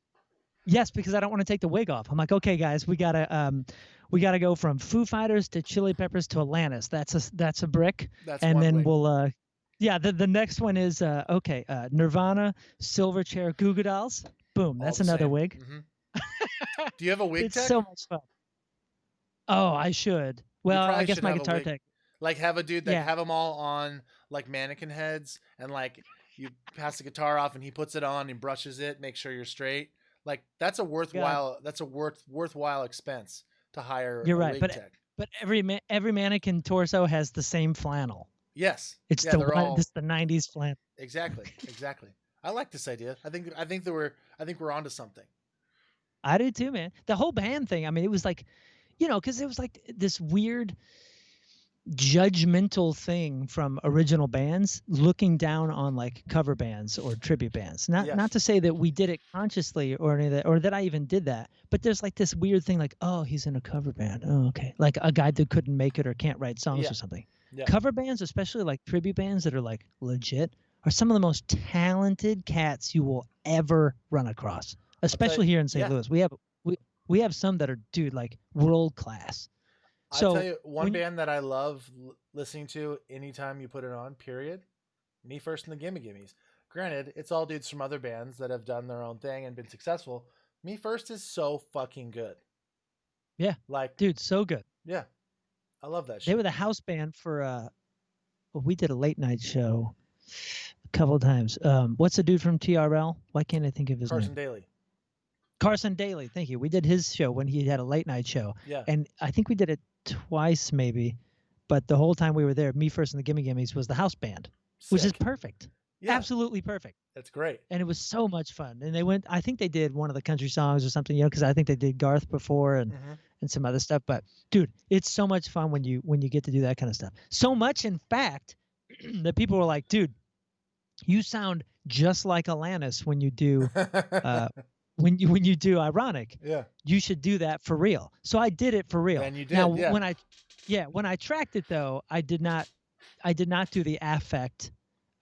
yes, because I don't want to take the wig off. I'm like, okay, guys, we gotta go from Foo Fighters to Chili Peppers to Alanis. That's a brick, That's and one then wig. we'll yeah, the next one is Nirvana, Silverchair, Goo Goo Dolls. Boom, All that's the another same. wig. Do you have a wig It's tech? so much fun. Oh, I should. You Well, I probably guess should my have a guitar wig. tech. Like have a dude that Yeah, have them all on like mannequin heads, and like you pass the guitar off and he puts it on and brushes it, make sure you're straight. Like that's a God, worthwhile expense to hire you're a right. wig tech. But every mannequin torso has the same flannel. Yes. It's Yeah, they're all the 90s flannel. exactly. I like this idea. I think we're onto something. I do too, man. The whole band thing. I mean, it was like, because it was like this weird judgmental thing from original bands looking down on like cover bands or tribute bands. Not Yes. to say that we did it consciously or any of that, or that I even did that, but there's like this weird thing like, oh, he's in a cover band. Oh, okay. Like a guy that couldn't make it or can't write songs Yeah. or something. Yeah. Cover bands, especially like tribute bands that are like legit, are some of the most talented cats you will ever run across. Especially here in St. Louis. We have some that are, dude, like world class. I tell So you, one band that I love listening to anytime you put it on, period, Me First and the Gimme Gimmes. Granted, it's all dudes from other bands that have done their own thing and been successful. Me First is so fucking good. yeah, Like, dude, so good. yeah, I love that shit. They were the house band for we did a late night show a couple of times. What's the dude from TRL? Why can't I think of his Carson name? Daly. Carson Daly, thank you. We did his show when he had a late night show. Yeah. And I think we did it twice maybe, but the whole time we were there, Me First and the Gimme Gimmes was the house band, which is Sick. perfect. Yeah. Absolutely perfect. That's great. And it was so much fun. And I think they did one of the country songs or something, because I think they did Garth before and some other stuff. But dude, it's so much fun when you get to do that kind of stuff. So much, in fact, that people were like, dude, you sound just like Alanis when you do when you do Ironic. Yeah. You should do that for real. So I did it for real. And you did. Now yeah. when I tracked it though, I did not do the affect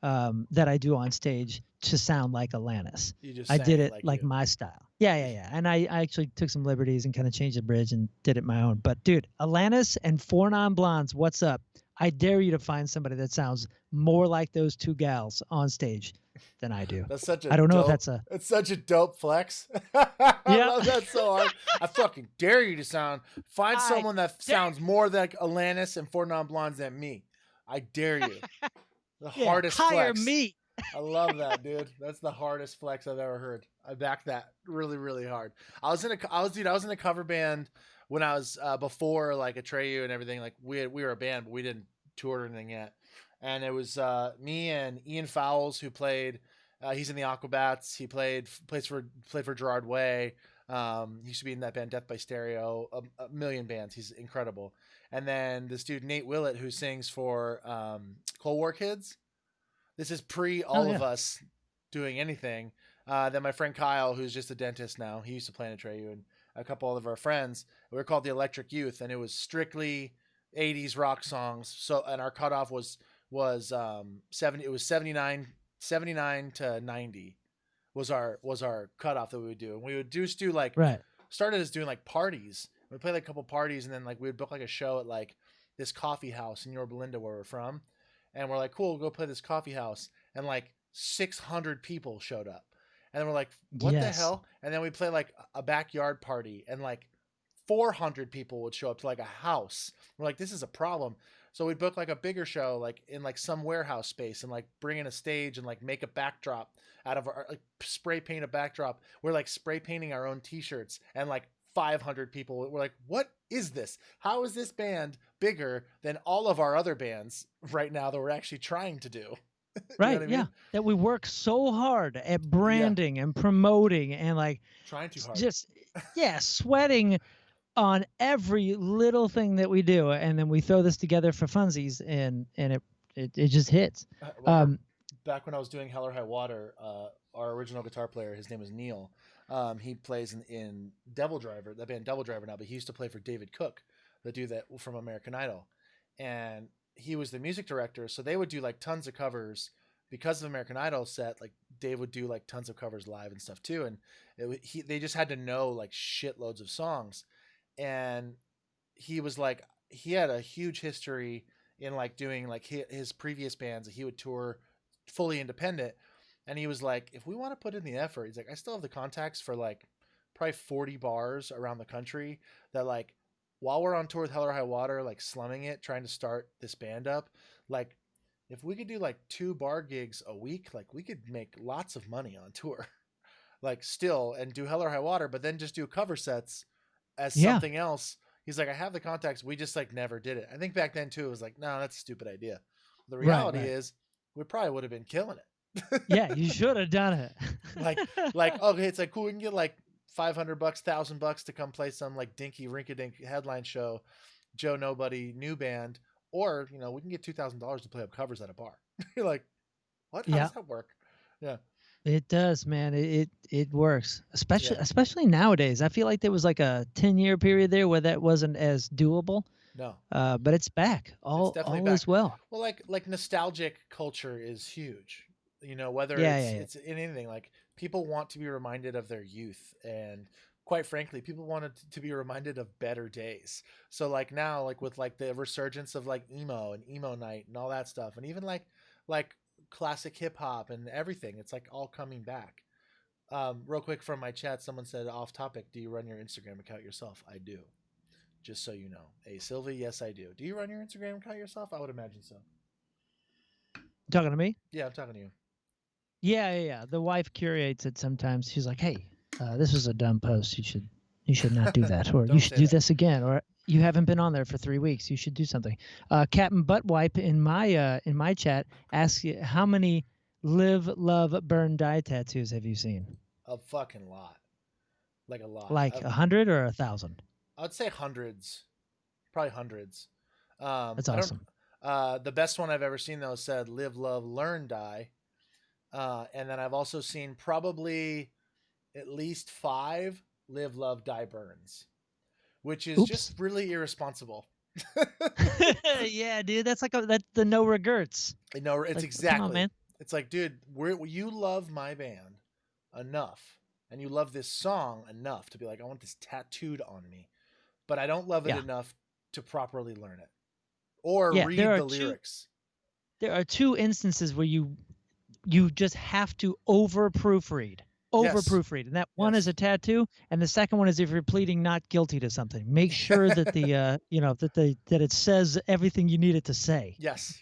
that I do on stage to sound like Alanis. I did it like my style. Yeah. And I actually took some liberties and kind of changed the bridge and did it my own. But dude, Alanis and Four Non Blondes, what's up? I dare you to find somebody that sounds more like those two gals on stage than I do. That's such a I don't know dope, if that's a. It's such a dope flex. I love that so hard. I fucking dare you to find someone that sounds more like Alanis and Four Non Blondes than me. I dare you. The hardest hire flex. me. I love that, dude. That's the hardest flex I've ever heard. I back that really, really hard. I was in a cover band when I was before like Atreyu and everything. Like we were a band, but we didn't tour or anything yet. And it was me and Ian Fowles who played. He's in the Aquabats. He played for Gerard Way. He used to be in that band Death by Stereo, a million bands. He's incredible. And then this dude Nate Willett who sings for Cold War Kids. This is pre all of us doing anything. Then my friend Kyle, who's just a dentist now, he used to play in Atreyu, and a couple of our friends. We were called the Electric Youth, and it was strictly 80s rock songs. So, and our cutoff was 70. It was 79 to 90 was our cutoff that we would do, and we would just do like started as doing like parties. We played like a couple parties, and then like we would book like a show at like this coffee house in Yorba Linda where we're from. And we're like, cool, we'll go play this coffee house. And like 600 people showed up. And then we're like, what the Yes. hell? And then we play like a backyard party, and like 400 people would show up to like a house. We're like, this is a problem. So we'd book like a bigger show, like in like some warehouse space, and like bring in a stage and like make a backdrop out of our, like spray paint a backdrop. We're like spray painting our own t-shirts, and like 500 people were like, what is this? How is this band bigger than all of our other bands right now that we're actually trying to do? You know Right. what I Yeah. mean? That we work so hard at Yeah. branding and promoting and like Trying too hard. just, yeah, sweating on every little thing that we do. And then we throw this together for funsies and it just hits. Back when I was doing Hell or High Water, our original guitar player, his name was Neil. He plays in Devil Driver, that band Devil Driver now, but he used to play for David Cook, the dude that from American Idol, and he was the music director. So they would do like tons of covers because of American Idol set. Like Dave would do like tons of covers live and stuff too, and they just had to know like shitloads of songs, and he was like he had a huge history in like doing like his previous bands. He would tour fully independent, and he was like, if we want to put in the effort, he's like, I still have the contacts for like probably 40 bars around the country that like while we're on tour with Hell or High Water, like slumming it, trying to start this band up, like if we could do like 2 bar gigs a week, like we could make lots of money on tour. Like still and do Hell or High Water, but then just do cover sets as something else. He's like, I have the contacts. We just like never did it. I think back then too, it was like, no, that's a stupid idea. The reality is we probably would have been killing it. Yeah, you should have done it. like, okay, it's like cool. We can get like $500, $1,000 to come play some like dinky rinky-dink headline show, Joe Nobody new band, or we can get $2,000 to play up covers at a bar. You're like, what? How does that work? Yeah. It does, man. It works, especially nowadays. I feel like there was like a 10-year period there where that wasn't as doable. No. But it's back. All is well. Well, like nostalgic culture is huge. Whether it's in anything, like people want to be reminded of their youth, and quite frankly, people wanted to be reminded of better days. So like now, like with like the resurgence of like emo and emo night and all that stuff, and even like classic hip hop and everything, it's like all coming back. Real quick from my chat, someone said off topic, do you run your Instagram account yourself? I do. Just so you know. Hey, Sylvie, yes, I do. Do you run your Instagram account yourself? I would imagine so. Talking to me? Yeah, I'm talking to you. Yeah. The wife curates it sometimes. She's like, hey, this is a dumb post. You should not do that. Or you should do this again. Or you haven't been on there for 3 weeks. You should do something. Captain Buttwipe in my chat asks you, how many live, love, burn, die tattoos have you seen? A fucking lot. Like a lot. Like 100 or 1,000? I'd say hundreds. Probably hundreds. That's awesome. The best one I've ever seen though said live, love, learn, die. And then I've also seen probably at least 5 live, love, die burns, which is just really irresponsible. Yeah, dude, that's like that's the no regrets. No, it's like, exactly. Come on, man. It's like, dude, you love my band enough, and you love this song enough to be like, I want this tattooed on me, but I don't love it enough to properly learn it or read the lyrics. There are 2 instances where you just have to over proofread. And that one is a tattoo, and the second one is if you're pleading not guilty to something. Make sure that the that it says everything you need it to say. Yes.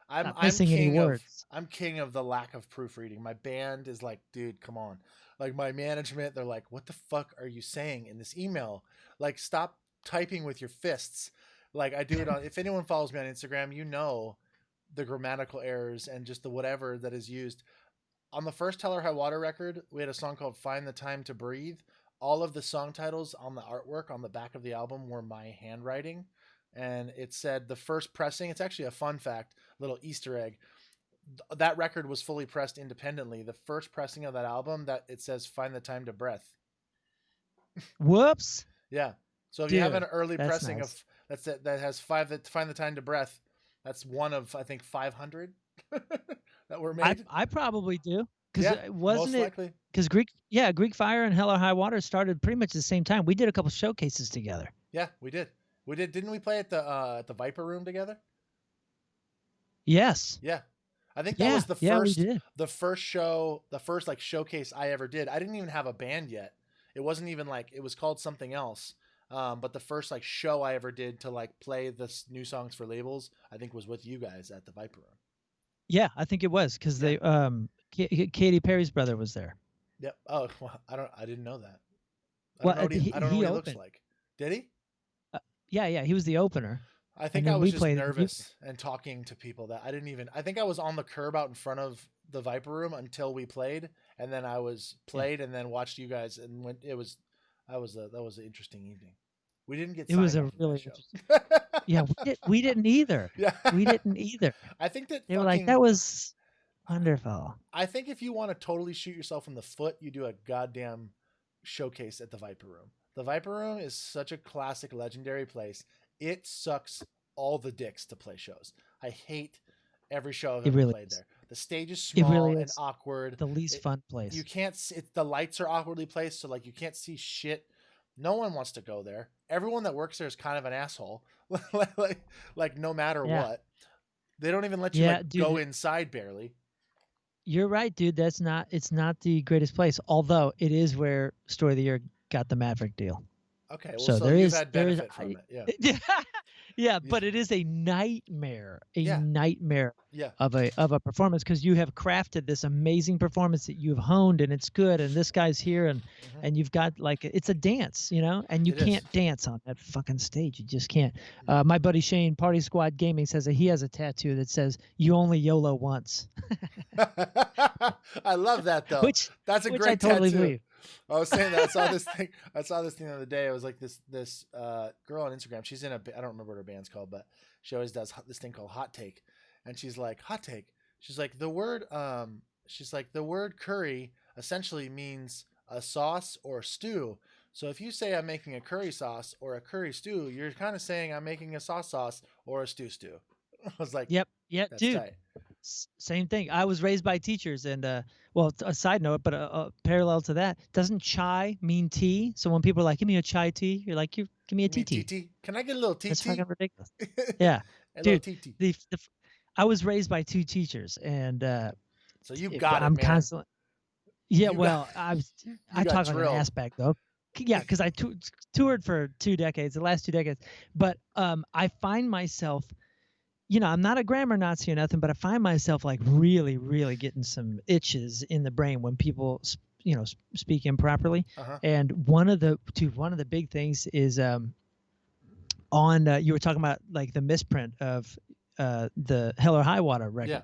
I'm missing any words. I'm king of the lack of proofreading. My band is like, dude, come on. Like my management, they're like, what the fuck are you saying in this email? Like, stop typing with your fists. Like I do it on. If anyone follows me on Instagram, the grammatical errors and just the whatever that is used. On the first Hell or High Water record, we had a song called Find the Time to Breathe. All of the song titles on the artwork on the back of the album were my handwriting. And it said the first pressing, it's actually a fun fact, little Easter egg. That record was fully pressed independently. The first pressing of that album, that it says Find the Time to Breath. Whoops. Yeah. So if you have an early pressing of that has Find the Time to Breath, that's one of, I think, 500 that were made. I probably do. Because most likely. Because Greek Fire and Hell or High Water started pretty much at the same time. We did a couple showcases together. Yeah, we did. Didn't we play at the Viper Room together? Yes. Yeah. I think that Yeah, was the yeah, we first did. show, the first like showcase I ever did. I didn't even have a band yet. It wasn't even like, it was called something else. But the first like show I ever did to like play the new songs for labels, I think was with you guys at the Viper Room. Yeah, I think it was because Yeah. they Katy Perry's brother was there. Yep. Oh, well, I didn't know that. I Well, don't know what I don't know he what he looks opened. like. Did he? Yeah, he was the opener, I and think I then was we just played. And nervous and talking to people that I didn't even. I think I was on the curb out in front of the Viper Room until we played, and then I was yeah, played, and then watched you guys, and went. It was that was an interesting evening. We didn't get it was signed a off of that really show. interesting. Yeah, we didn't either. Yeah, We didn't either. I think that They were like, fucking. that was wonderful. I think if you want to totally shoot yourself in the foot, you do a goddamn showcase at the Viper Room. The Viper Room is such a classic, legendary place. It sucks all the dicks to play shows. I hate every show I've It ever really played is. there. The stage is It small really and is awkward. the least fun place. You can't see it, the lights are awkwardly placed, so like you can't see shit. No one wants to go there. Everyone that works there is kind of an asshole. like no matter Yeah. what. They don't even let you Yeah, like dude, go inside barely. you're right, dude. It's not the greatest place. Although it is where Story of the Year got the Maverick deal. Okay, well, So so there you've is had there is benefit from it. Yeah. yeah, but it is a nightmare, Yeah. Yeah. of a performance because you have crafted this amazing performance that you've honed and it's good and this guy's here and you've got like it's a dance, and you It is. can't dance on that fucking stage. You just can't. My buddy Shane, Party Squad Gaming, says that he has a tattoo that says "You only YOLO once," I love that though. which That's a which great I totally tattoo. believe. I was saying that I saw this thing. I saw this thing the other day. It was like this girl on Instagram. She's in a. I don't remember what her band's called, but she always does this thing called Hot Take, and she's like Hot Take. She's like the word. She's like the word curry essentially means a sauce or stew. So if you say I'm making a curry sauce or a curry stew, you're kind of saying I'm making a sauce or a stew. I was like, Yep. Yeah, that's dude. tight. Same thing. I was raised by teachers, and well, a side note, but parallel to that, doesn't chai mean tea? So when people are like, "Give me a chai tea," you're like, "You give me a Me tea." TT. Can I get a little That's TT? fucking ridiculous. Yeah, A little dude. TT. I was raised by two teachers, and So you got it, I'm man. constantly. Yeah, You got- well, I got talk like an drilled. ass bag though. Yeah, because I toured for 2 decades, the last 2 decades. But I find myself, I'm not a grammar Nazi or nothing, but I find myself like really, really getting some itches in the brain when people, speak improperly. Uh-huh. And one of the big things is on you were talking about like the misprint of the Hell or High Water record. Yeah.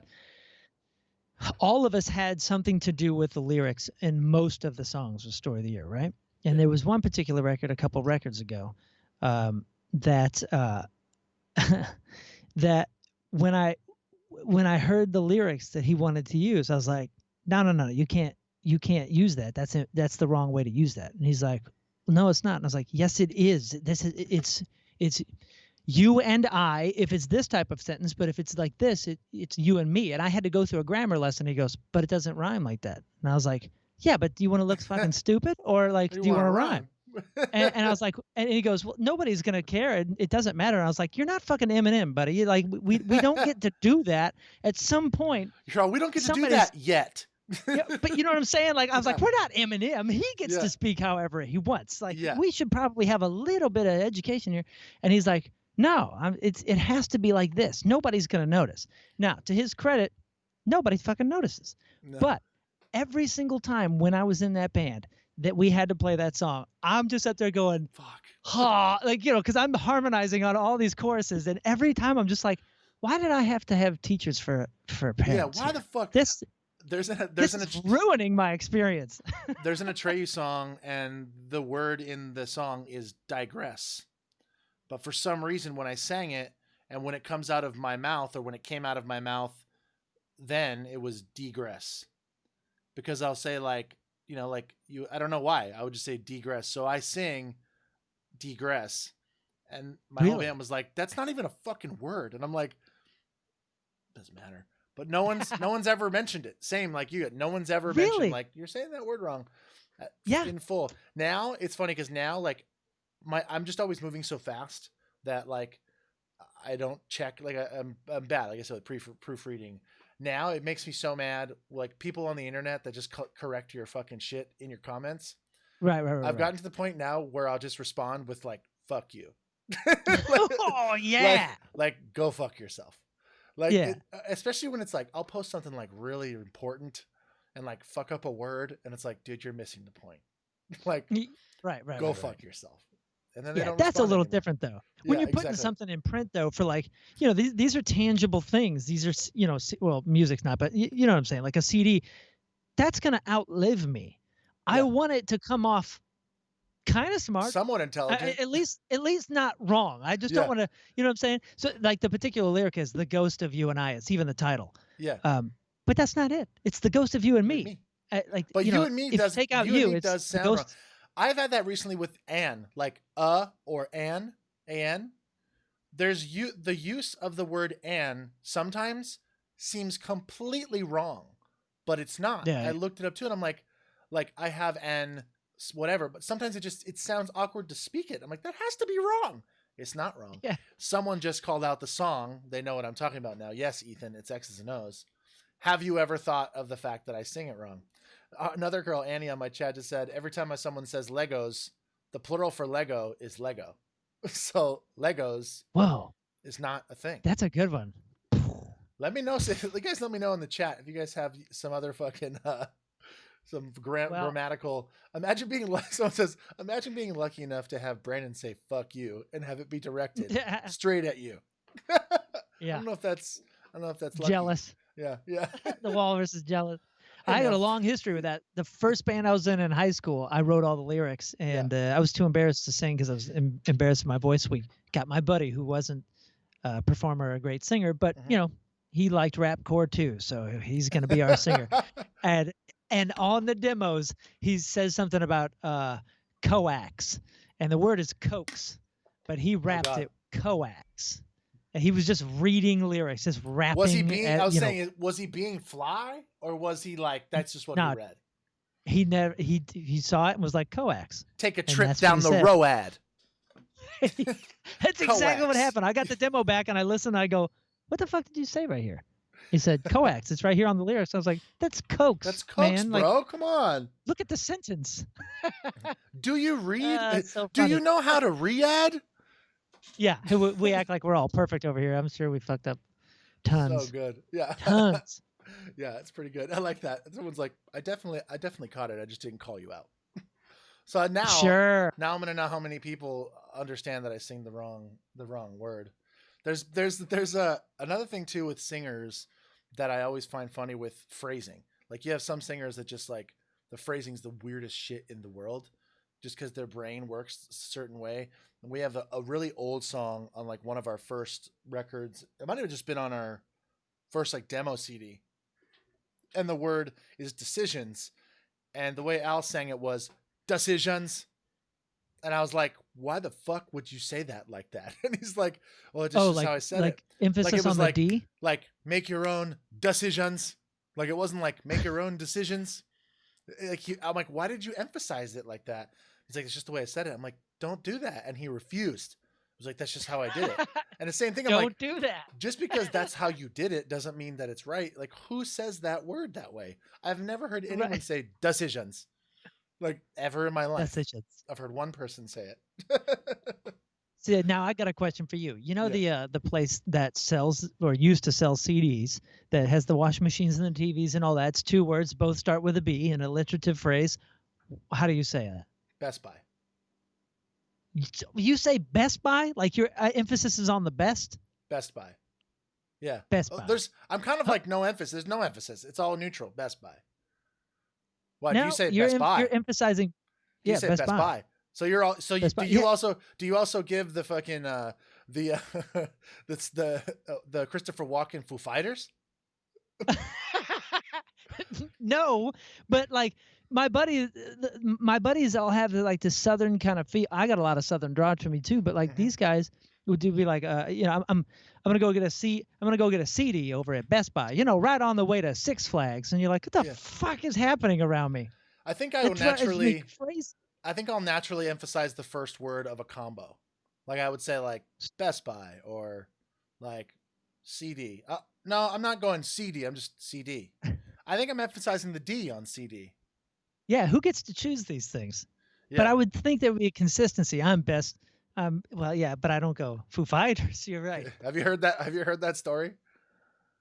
All of us had something to do with the lyrics in most of the songs with Story of the Year, right? And Yeah. there was one particular record a couple records ago that that when I heard the lyrics that he wanted to use, I was like, no, you can't use that. That's the wrong way to use that. And he's like, no, it's not. And I was like, yes, it is. It's you and I if it's this type of sentence, but if it's like this, it's you and me. And I had to go through a grammar lesson. He goes, but it doesn't rhyme like that. And I was like, yeah, but do you want to look fucking stupid or like do you want to rhyme? And I was like, and he goes, well, nobody's gonna care. It doesn't matter. And I was like, you're not fucking Eminem, buddy. You're like, we don't get to do that. At some point, We don't get to do that yet. yeah, but you know what I'm saying? Like, I was like, we're not Eminem. He gets Yeah. to speak however he wants. Like, Yeah. we should probably have a little bit of education here. And he's like, no, it has to be like this. Nobody's gonna notice. Now, to his credit, nobody fucking notices. No. But every single time when I was in that band that we had to play that song, I'm just up there going, Fuck. ha, like, because I'm harmonizing on all these choruses, and every time I'm just like, why did I have to have teachers for parents? Yeah, why the fuck? This There's is ruining my experience. There's an Atreyu song, and the word in the song is digress. But for some reason, when I sang it, and when it comes out of my mouth, or when it came out of my mouth, then it was degress. Because I'll say like I don't know why. I would just say degress. So I sing degress, and my whole Really? band was like, "That's not even a fucking word," and I'm like, "Doesn't matter." But no one's ever mentioned it. Same like you. No one's ever Really? mentioned like you're saying that word wrong. Yeah. In full. Now it's funny because now like I'm just always moving so fast that like I don't check. Like I'm bad. Like I said, proofreading, now it makes me so mad. Like people on the internet that just correct your fucking shit in your comments. Right. I've gotten to the point now where I'll just respond with like "fuck you," Oh yeah, like go fuck yourself. Like, yeah. especially when it's like I'll post something like really important and like fuck up a word, and it's like, dude, you're missing the point. Like, Right. go fuck yourself. And then they Yeah, don't that's a respond little anymore. different though. When Yeah, you're putting exactly. something in print though, for like, you know, these are tangible things. These are, you know, well, music's not, but you know what I'm saying? Like a CD, that's gonna outlive me. I Yeah. want it to come off kind of smart. Somewhat intelligent. At least not wrong. I just don't want to, you know what I'm saying? So like the particular lyric is "The ghost of you and I." It's even the title. Yeah. But that's not it. It's the ghost of you and me. Like, but you you know, and me if does you take out you and you, me it's does the sound wrong. ghost. I've had that recently with "an," like or "an." There's the use of the word "an" sometimes seems completely wrong, but it's not. Yeah. I looked it up too, and I'm like I have an whatever, but sometimes it sounds awkward to speak it. I'm like, that has to be wrong. It's not wrong. Yeah. Someone just called out the song. They know what I'm talking about now. Yes, Ethan, it's X's and O's. Have you ever thought of the fact that I sing it wrong? Another girl, Annie, on my chat just said, every time someone says Legos, the plural for Lego is Lego. So Legos Whoa, is not a thing. that's a good one. Let me know. You guys let me know in the chat if you guys have some other fucking some grammatical. Imagine being like someone says. Imagine being lucky enough to have Brandon say "fuck you" and have it be directed straight at you. Yeah. I don't know if that's lucky. Jealous. Yeah. The walrus is jealous. I got a long history with that. The first band I was in high school, I wrote all the lyrics, and I was too embarrassed to sing because I was embarrassed of my voice. We got my buddy who wasn't a performer or a great singer, but you know, he liked rapcore too, so he's going to be our singer. And on the demos, he says something about coax, and the word is cokes, but he rapped it coax. And he was just reading lyrics, just rapping. Was he being? I was saying, was he being fly, or was he like that's just what he read? He never. He saw it and was like coax. Take a trip down the road. That's exactly what happened. I got the demo back and I listened. And I go, "What the fuck did you say right here?" He said, "Coax." It's right here on the lyrics. I was like, "That's cokes." That's cokes, man. bro. Like, come on. Look at the sentence. Do you read? So do you know how to read? Yeah, we act like we're all perfect over here. I'm sure we fucked up tons. So good. Yeah. Tons. Yeah, it's pretty good. I like that. Someone's like, I definitely caught it. I just didn't call you out. So now, now I'm gonna know how many people understand that I sing the wrong word. There's another thing too with singers that I always find funny with phrasing. Like you have some singers that just like the phrasing's the weirdest shit in the world, just because their brain works a certain way. And we have a really old song on like one of our first records. It might have just been on our first like demo CD. And the word is decisions. And the way Al sang it was decisions. And I was like, why the fuck would you say that like that? And he's like, well, it's just how I said it. Emphasis like it was on like, the D? Like, make your own decisions. Like, it wasn't like, make your own decisions. Like I'm like, why did you emphasize it like that? He's like, it's just the way I said it. I'm like, don't do that. And he refused. I was like, that's just how I did it. And the same thing, I'm don't like, do that. Just because that's how you did it doesn't mean that it's right. Like, who says that word that way? I've never heard anyone say decisions. Like, ever in my life. Decisions. I've heard one person say it. See, now I got a question for you. You know the place that sells or used to sell CDs that has the washing machines and the TVs and all that. It's two words, both start with a B, an alliterative phrase. How do you say that? Best Buy. You say Best Buy? Like your emphasis is on the best? Best Buy. Yeah. Best Buy. I'm kind of like no emphasis. There's no emphasis. It's all neutral. Best Buy. Why now, do you say Best Buy? You're emphasizing. You say Best Buy. So you're all. So you, do you also give the fucking that's the Christopher Walken Foo Fighters? No, but like my buddies all have like this southern kind of feel. I got a lot of southern draw to me too, but like these guys would be like, you know, I'm gonna go get a CD over at Best Buy, you know, right on the way to Six Flags, and you're like, what the fuck is happening around me? I think I'll naturally emphasize the first word of a combo. Like I would say like Best Buy or like CD. No, I'm not going CD. I'm just CD. I think I'm emphasizing the D on CD. Yeah, who gets to choose these things? Yeah. But I would think there would be a consistency. I'm best. Well, yeah, but I don't go Foo Fighters. You're right. Have you heard that? Have you heard that story?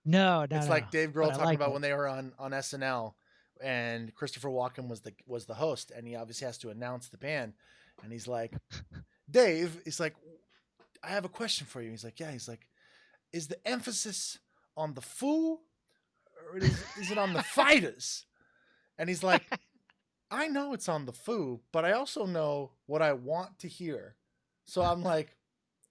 No, It's no. like Dave But Grohl I talking like about it. when they were on SNL, and Christopher Walken was the host, and he obviously has to announce the band, and he's like, Dave, he's like, I have a question for you. He's like, yeah. He's like, is the emphasis on the Foo, or is it on the Fighters? And he's like, I know it's on the Foo, but I also know what I want to hear. So I'm like,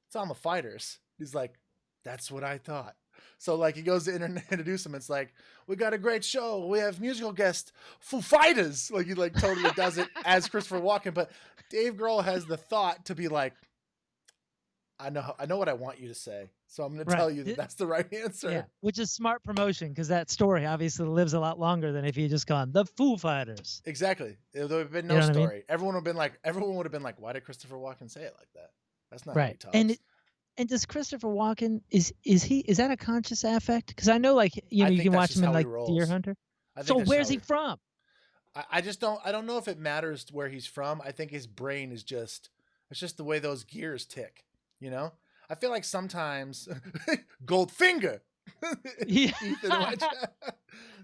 it's on the Fighters. He's like, that's what I thought. So like he goes to introduce him. It's like, we got a great show. We have musical guest Foo Fighters. Like he like totally does it as Christopher Walken. But Dave Grohl has the thought to be like, I know what I want you to say. So I'm going to tell you that that's the right answer. Yeah, which is smart promotion because that story obviously lives a lot longer than if you just gone the Foo Fighters. Exactly. There would have been no story. I mean? Everyone would have been like, why did Christopher Walken say it like that? That's not right. How he talks. And does Christopher Walken is that a conscious affect? Because I know like you can watch him in like Deer Hunter. So where's he from? I don't know if it matters where he's from. I think his brain is it's just the way those gears tick. You know, I feel like sometimes Goldfinger. Yeah.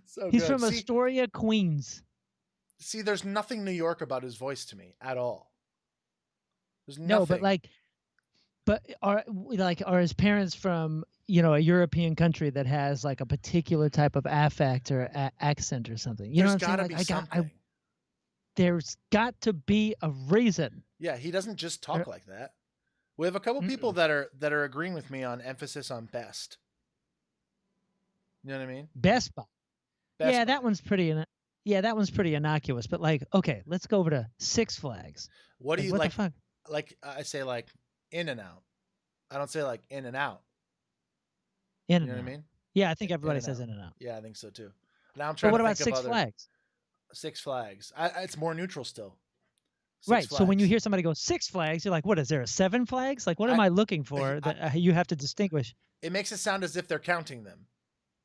So he's from Astoria, Queens. See, there's nothing New York about his voice to me at all. There's nothing. No, but are his parents from a European country that has like a particular type of affect or accent or something? You know what I'm saying? Be something. There's got to be a reason. Yeah, he doesn't just talk like that. We have a couple people that are agreeing with me on emphasis on best. You know what I mean? Best Buy. Yeah, that one's pretty. Yeah, that one's pretty innocuous. But like, okay, let's go over to Six Flags. What do you like? The fuck? Like I say, like in and out. I don't say like in and out. In and you know out. What I mean? Yeah, I think everybody says in and out. Yeah, I think so too. Now I'm trying. But what to about think Six of Flags? Six Flags. It's more neutral still. Right. So when you hear somebody go Six Flags, you're like, what is there? 7 flags? Like, what am I looking for that you have to distinguish? It makes it sound as if they're counting them.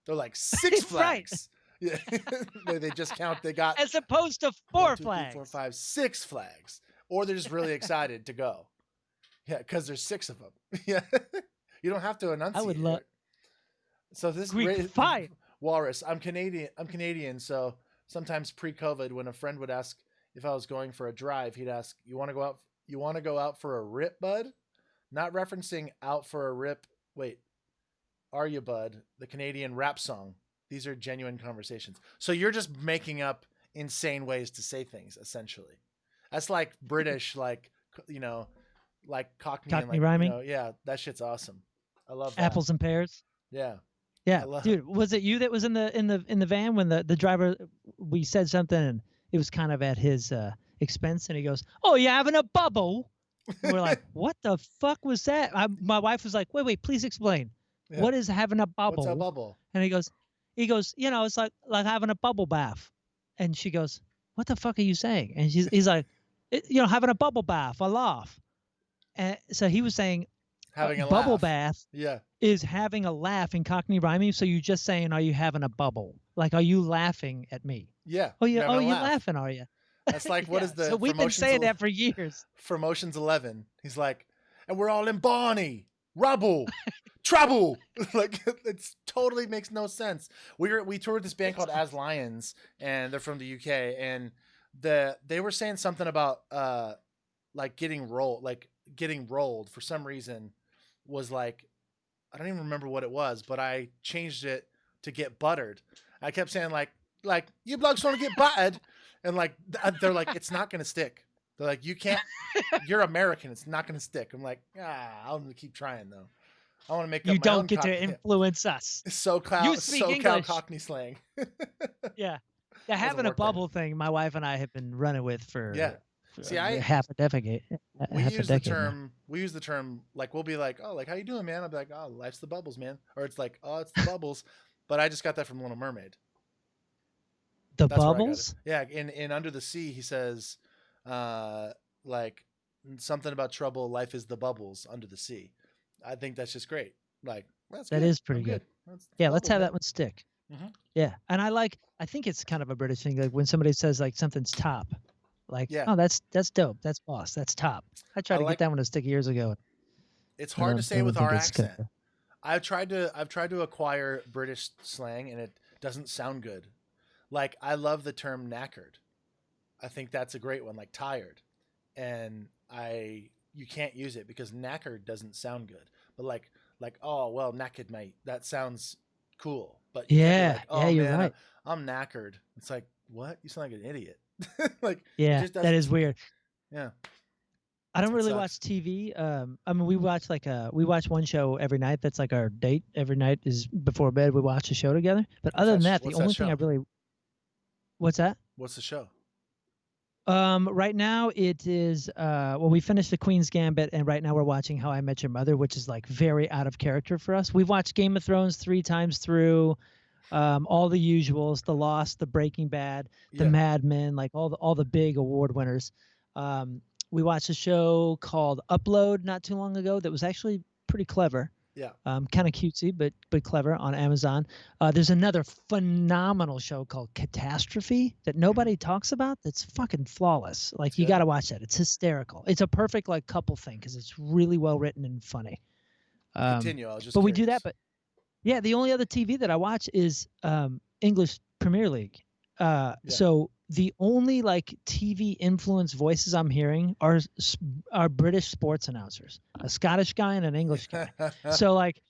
They're like 6 flags. Yeah. They just count. They got as opposed to 4 1, 2, flags. 3, 4, 5, 6 flags. Or they're just really excited to go. Yeah, because there's 6 of them. Yeah. You don't have to enunciate. I would love. So this Greek fire. Walrus. I'm Canadian. So sometimes pre-COVID, when a friend would ask if I was going for a drive, he'd ask, "You want to go out? You want to go out for a rip, bud?" Not referencing "out for a rip." Wait, are you, bud? The Canadian rap song. These are genuine conversations. So you're just making up insane ways to say things, essentially. That's like British, like like Cockney rhyming. Yeah, that shit's awesome. I love that. Apples and pears. Yeah. Yeah, dude, was it you that was in the van when the driver, we said something and it was kind of at his expense and he goes, "Oh, you're having a bubble?" And we're like, "What the fuck was that?" My wife was like, "Wait, please explain. Yeah. What is having a bubble?" What's a bubble? And he goes, it's like having a bubble bath. And she goes, "What the fuck are you saying?" And he's like, having a bubble bath, a laugh. And so he was saying, having a bubble laugh. Bath. Yeah. Is having a laugh in Cockney rhyming. So you're just saying, are you having a bubble? Like, are you laughing at me? Yeah. Oh, you're laughing, are you? That's like, what is the... So we've been saying that for years. For Motions 11. He's like, and we're all in Barney. Rubble. Trouble. Like, it totally makes no sense. We toured this band called As Lions, and they're from the UK, and they were saying something about like getting rolled for some reason was like, I don't even remember what it was, but I changed it to get buttered. I kept saying like you blokes want to get buttered, and like they're like, it's not gonna stick. They're like, you can't. You're American. It's not gonna stick. I'm like, I'm gonna keep trying though. I want to make. You don't get to influence us. SoCal Cockney slang. Yeah, having a bubble thing. My wife and I have been running with for half a decade. We use the term like, we'll be like, "Oh, like how you doing, man?" I'll be like, "Oh, life's the bubbles, man," or it's like, "Oh, it's the bubbles." But I just got that from Little Mermaid. That's bubbles? Yeah, in Under the Sea, he says, like something about trouble. Life is the bubbles under the sea. I think that's just great. Like, That's That good. is pretty I'm good. That's Yeah, let's level, have man. that one stick. Mhm. Yeah, and I think it's kind of a British thing. Like when somebody says like something's top, like, Yeah. oh, that's dope, that's boss, that's top. I tried I to get like. that one to stick years ago. It's I hard to say don't with think our it's good. accent. I've tried to acquire British slang and it doesn't sound good. Like I love the term knackered. I think that's a great one, like tired. And I you can't use it because knackered doesn't sound good. But like oh well knackered mate, that sounds cool. But you can't be Yeah, like, yeah, "Oh you're man, right. I'm knackered." It's like, "What? You sound like an idiot." Like it Yeah, just that is doesn't weird. yeah, I don't it really sucks. watch TV. I mean, we watch one show every night. That's like our date. Every night is before bed. We watch a show together. But other than that, the What's that only thing I show? really, what's that? What's the show? Right now it is well, we finished The Queen's Gambit, and right now we're watching How I Met Your Mother, which is like very out of character for us. We've watched Game of Thrones 3 times through, all the usuals, The Lost, The Breaking Bad, The Yeah. Mad Men, like all the big award winners. We watched a show called Upload not too long ago that was actually pretty clever. Yeah. Kind of cutesy, but clever on Amazon. There's another phenomenal show called Catastrophe that nobody talks about. That's fucking flawless. Like It's you good. got to watch that. It's hysterical. It's a perfect like couple thing because it's really well written and funny. Continue. I was just But we curious. do that. But yeah, the only other TV that I watch is English Premier League. So the only like TV influence voices I'm hearing are British sports announcers, a Scottish guy and an English guy. So like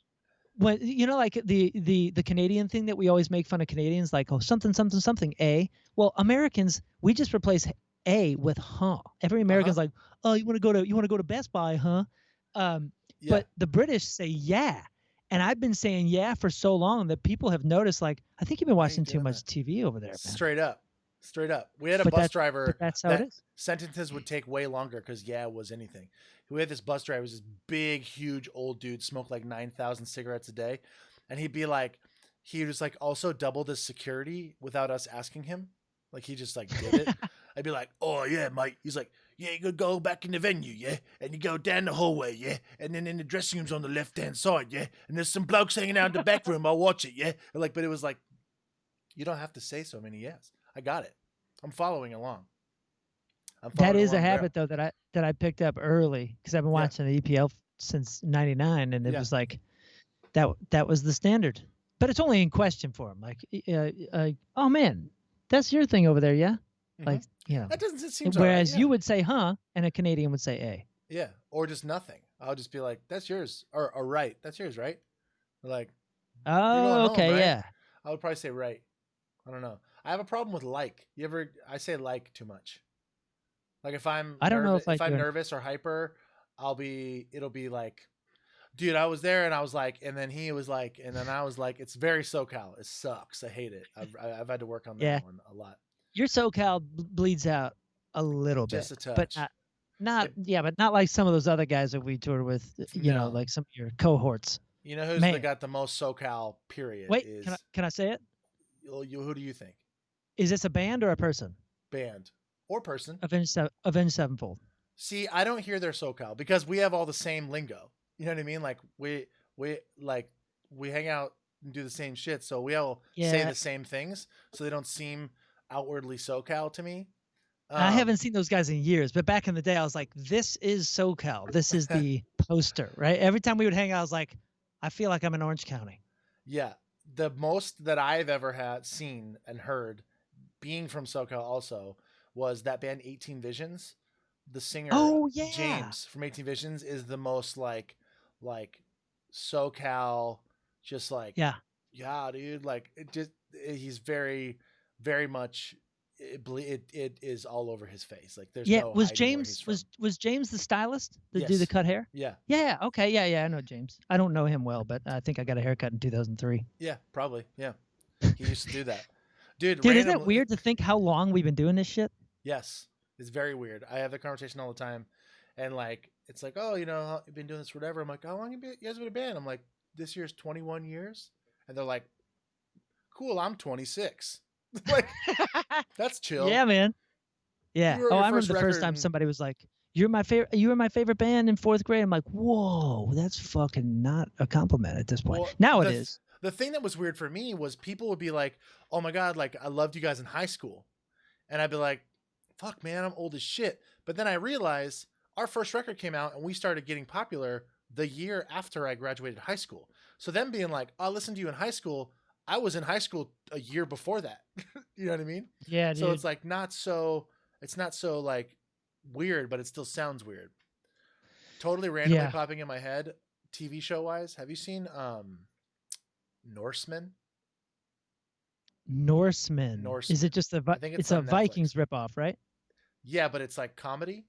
when like the Canadian thing that we always make fun of Canadians, like oh something something something a. Well, Americans we just replace a with huh. Every American's like, oh, you want to go to Best Buy, huh? Yeah. But the British say yeah. And I've been saying yeah for so long that people have noticed, like, I think you've been Why are you watching too doing much that? TV over there, man. Straight up. Straight up. We had a But bus driver that's how it that is. sentences would take way longer because yeah was anything. We had this bus driver, was this big, huge old dude, smoked like 9,000 cigarettes a day. And he was like also doubled his security without us asking him. Like he just like did it. I'd be like, oh yeah, mate. He's like, yeah, you gotta go back in the venue, yeah? And you go down the hallway, yeah? And then in the dressing room's on the left-hand side, yeah? And there's some blokes hanging out in the back room, I'll watch it, yeah? Like, but it was like, you don't have to say so many yes. I got it. I'm following along. That is a very habit though that I picked up early because I've been watching the EPL since '99, and it was like that was the standard. But it's only in question form, like, oh man, that's your thing over there, yeah? Like, That doesn't seem whereas right, you would say huh, and a Canadian would say a. Yeah, or just nothing. I'll just be like, that's yours, or right, that's yours, right? Or like, you're going Oh, home, okay, right? yeah. I would probably say right. I don't know. I have a problem with like. I say like too much. Like if I'm I don't know nervous, if I if I'm do. nervous or hyper, it'll be like, dude, I was there and I was like, and then he was like, and then I was like, it's very SoCal. It sucks. I hate it. I've had to work on that one a lot. Your SoCal bleeds out a little Just bit, a but touch. but not like some of those other guys that we toured with. No. Like some of your cohorts. You know who's got the most SoCal? Period. Wait, is can I say it? Who do you think? Is this a band or a person? Band or person? Avenged Sevenfold. See, I don't hear their SoCal because we have all the same lingo. You know what I mean? Like we hang out and do the same shit, so we all say the same things, so they don't seem outwardly SoCal to me. I haven't seen those guys in years, but back in the day, I was like, "This is SoCal. This is the poster." Right? Every time we would hang out, I was like, "I feel like I'm in Orange County." Yeah, the most that I've ever seen and heard, being from SoCal, also was that band 18 Visions. The singer, James from 18 Visions, is the most like SoCal, just like yeah, dude. Like he's very, very much. It is all over his face. Like there's no was hiding James was James the stylist to do the cut hair? Yeah. Okay. Yeah. I know James. I don't know him well, but I think I got a haircut in 2003. Yeah, probably. Yeah, he used to do that, dude. Isn't it weird to think how long we've been doing this shit? Yes, it's very weird. I have the conversation all the time, and like it's like, oh, you've been doing this for whatever. I'm like, how long you guys been a band? I'm like, this year's 21 years, and they're like, cool. I'm 26. Like, that's chill. Yeah, man. Yeah. You wrote your I remember first the first record time somebody was like, you're my favorite. You were my favorite band in 4th grade. I'm like, whoa, that's fucking not a compliment at this point. Well, Now it is. the thing that was weird for me was people would be like, "Oh my god, like I loved you guys in high school," and I'd be like, "Fuck, man, I'm old as shit." But then I realized our first record came out and we started getting popular the year after I graduated high school. So them being like, "I listened to you in high school," I was in high school a year before that. You know what I mean? Yeah, So dude. it's like not so. It's not so like weird, but it still sounds weird. Totally randomly Yeah. popping in my head, TV show wise. Have you seen Norseman? Norseman. Is it Norseman. just I think it's a on Netflix. Vikings ripoff, right? Yeah, but it's like comedy.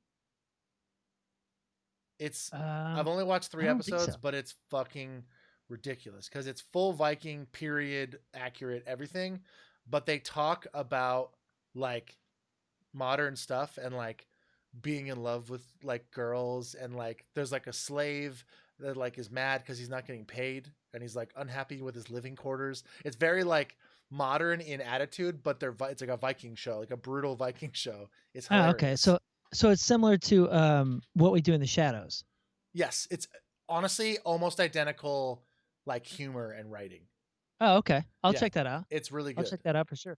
It's I've I only watched 3 don't think episodes, so. but it's fucking ridiculous because it's full Viking period accurate everything, but they talk about like modern stuff and like being in love with like girls and like there's like a slave that like is mad because he's not getting paid and he's like unhappy with his living quarters. It's very like modern in attitude, but it's like a Viking show, like a brutal Viking show. It's Oh, okay. hilarious. So it's similar to What We Do in the Shadows. Yes, it's honestly almost identical, like humor and writing. Oh, okay. I'll Yeah, check that out. it's really I'll good. check that out for sure.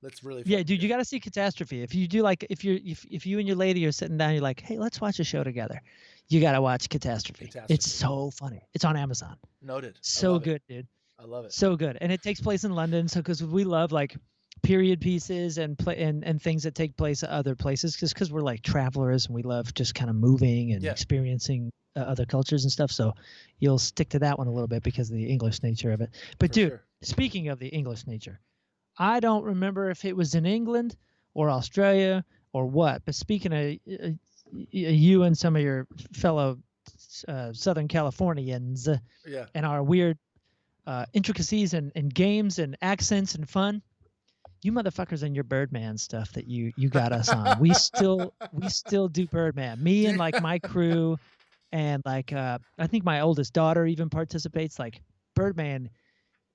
That's really Yeah, fucking dude, you good. got to see Catastrophe. If you do like, if you and your lady are sitting down, you're like, hey, let's watch a show together. You got to watch Catastrophe. It's Catastrophe. so funny. It's on Amazon. Noted. I So love it. good, dude. I love it. So good, and it takes place in London. So because we love like period pieces and and things that take place at other places, because we're like travelers and we love just kind of moving and Yeah. experiencing other cultures and stuff. So you'll stick to that one a little bit because of the English nature of it. But For dude, sure. speaking of the English nature, I don't remember if it was in England or Australia or what. But speaking of you and some of your fellow Southern Californians Yeah. and our weird intricacies and games and accents and fun, you motherfuckers and your Birdman stuff that you got us on. We still do Birdman. Me and like my crew, and like I think my oldest daughter even participates. Like Birdman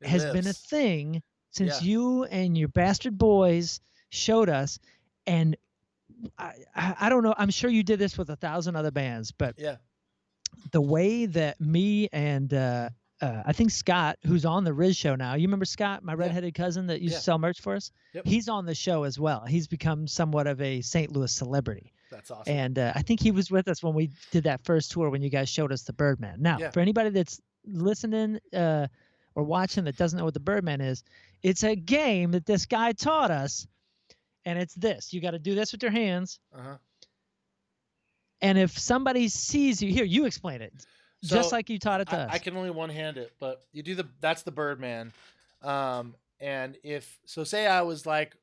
It has been a lives. thing since Yeah. you and your bastard boys showed us. And I don't know. I'm sure you did this with 1,000 other bands, but Yeah. the way that me and I think Scott, who's on the Riz show now, you remember Scott, my redheaded cousin that used Yeah. to sell merch for us? Yep. He's on the show as well. He's become somewhat of a St. Louis celebrity. That's awesome. And I think he was with us when we did that first tour when you guys showed us the Birdman. Now, Yeah. for anybody that's listening or watching that doesn't know what the Birdman is, it's a game that this guy taught us. And it's this. You got to do this with your hands. Uh-huh. And if somebody sees you, here, you explain it. Just like you taught it to us. I can only one-hand it, but you do that's the Birdman. And if so, say I was like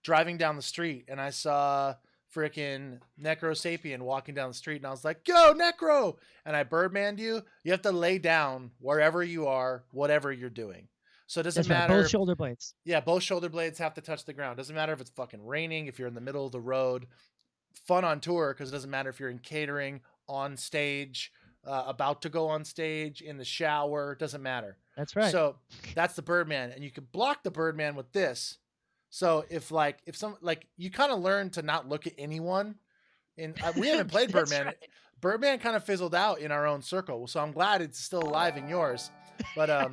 driving down the street and I saw freaking Necro Sapien walking down the street and I was like, "Go Necro!" and I Birdmaned you. You have to lay down wherever you are, whatever you're doing. So it doesn't That's right. matter. Both shoulder blades. Yeah, both shoulder blades have to touch the ground. Doesn't matter if it's fucking raining, if you're in the middle of the road. Fun on tour because it doesn't matter if you're in catering, on stage, about to go on stage, in the shower. Doesn't matter. That's right. So that's the Birdman, and you can block the Birdman with this. So if some you kind of learn to not look at anyone, and we haven't played Birdman. Right. Birdman kind of fizzled out in our own circle, so I'm glad it's still alive in yours. But oh,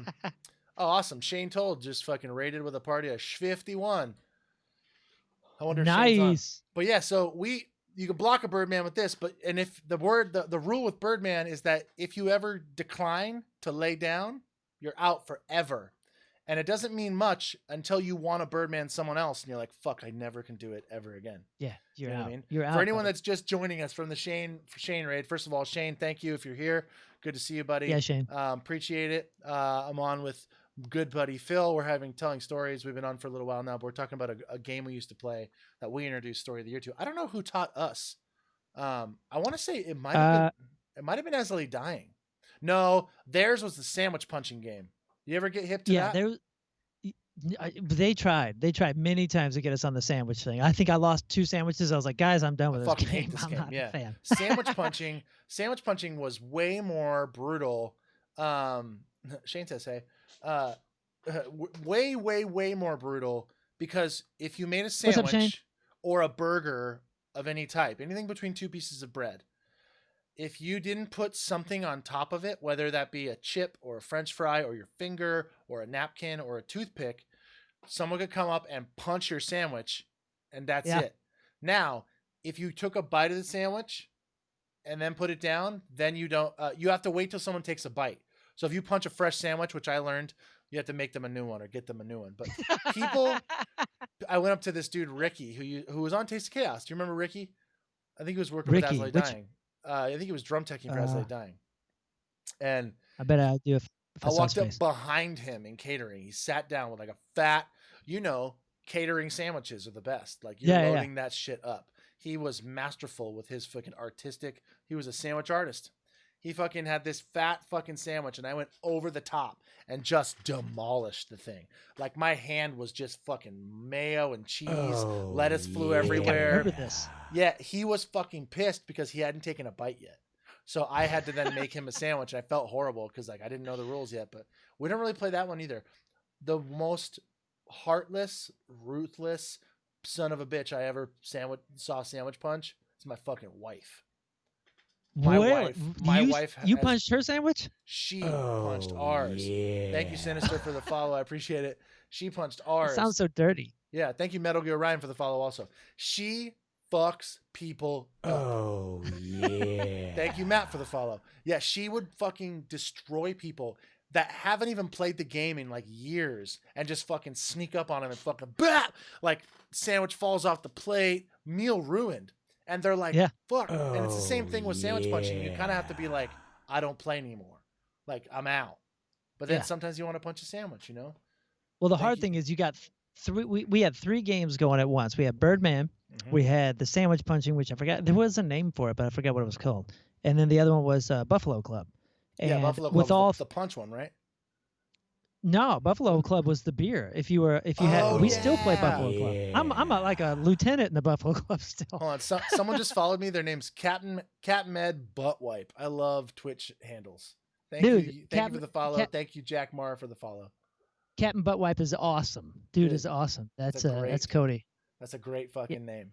awesome! Shane Told just fucking rated with a party of 51. I wonder if Shane's on. Nice. But yeah, so you can block a Birdman with this, but and if the rule with Birdman is that if you ever decline to lay down, you're out forever. And it doesn't mean much until you want to Birdman someone else and you're like, fuck, I never can do it ever again. Yeah, you're You know out. what I mean? You're out. For anyone buddy. that's just joining us from the Shane raid, first of all, Shane, thank you if you're here. Good to see you, buddy. Yeah, Shane. Appreciate it. I'm on with good buddy Phill. We're telling stories. We've been on for a little while now, but we're talking about a game we used to play that we introduced Story of the Year to. I don't know who taught us. I want to say it might have been Esley Dying. No, theirs was the sandwich punching game. You ever get hip to that? They tried many times to get us on the sandwich thing. I think I lost 2 sandwiches. I was like, guys, I'm done with this game. Hate this I'm game. not a fan. Sandwich punching was way more brutal. Shane says, hey, way more brutal because if you made a sandwich What's up, Shane? or a burger of any type, anything between 2 pieces of bread, if you didn't put something on top of it, whether that be a chip or a French fry or your finger or a napkin or a toothpick, someone could come up and punch your sandwich, and that's Yeah. it. Now, if you took a bite of the sandwich and then put it down, then you don't. You have to wait till someone takes a bite. So if you punch a fresh sandwich, which I learned, you have to make them a new one or get them a new one. But people, I went up to this dude Ricky, who was on Taste of Chaos. Do you remember Ricky? I think he was working with Ricky, Asley which- Dying. I think he was drum teching for Asley Dying. And I bet I do if I I saw walked his up face. behind him in catering. He sat down with like a fat, catering sandwiches are the best. Like you're Yeah, yeah. loading that shit up. He was masterful with his fucking artistic. He was a sandwich artist. He fucking had this fat fucking sandwich, and I went over the top and just demolished the thing. Like my hand was just fucking mayo and cheese. Oh, Lettuce flew yeah. I think I everywhere. remember this. Yeah, he was fucking pissed because he hadn't taken a bite yet. So I had to then make him a sandwich. And I felt horrible because like I didn't know the rules yet. But we don't really play that one either. The most heartless, ruthless son of a bitch I ever saw sandwich punch is my fucking wife. My Really? wife You has- punched her sandwich? She punched ours. Yeah. Thank you, Sinister, for the follow. I appreciate it. She punched It ours. sounds so dirty. Yeah, thank you, Metal Gear Ryan, for the follow also. She fucks people up. Oh yeah. Thank you, Matt, for the follow. Yeah, she would fucking destroy people that haven't even played the game in like years and just fucking sneak up on them and fucking like sandwich falls off the plate, meal ruined. And they're like, Yeah. fuck. And it's the same Oh, thing with sandwich punching. You yeah. kind of have to be like, I don't play anymore. Like, I'm out. But then Yeah. sometimes you want to punch a sandwich, you know? Well, the Thank hard you. thing is you got three. We had 3 games going at once. We had Birdman. Mhm. We had the sandwich punching, which I forgot. There was a name for it, but I forgot what it was called. And then the other one was Buffalo Club. Yeah, And Buffalo with Club's all the punch one, right? no, Buffalo Club was the beer. If you had, Oh, we still play yeah. Buffalo Club. I'm like a lieutenant in the Buffalo Club still. Hold on. Someone just followed me. Their name's Captain Med Butt Wipe. I love Twitch handles. Thank Dude, you. Thank you Captain- for the follow. Cap- Thank you, Jack Mara, for the follow. Captain Butt Wipe is awesome. Dude Dude, is awesome. that's That's a great- that's Cody. That's a great fucking name.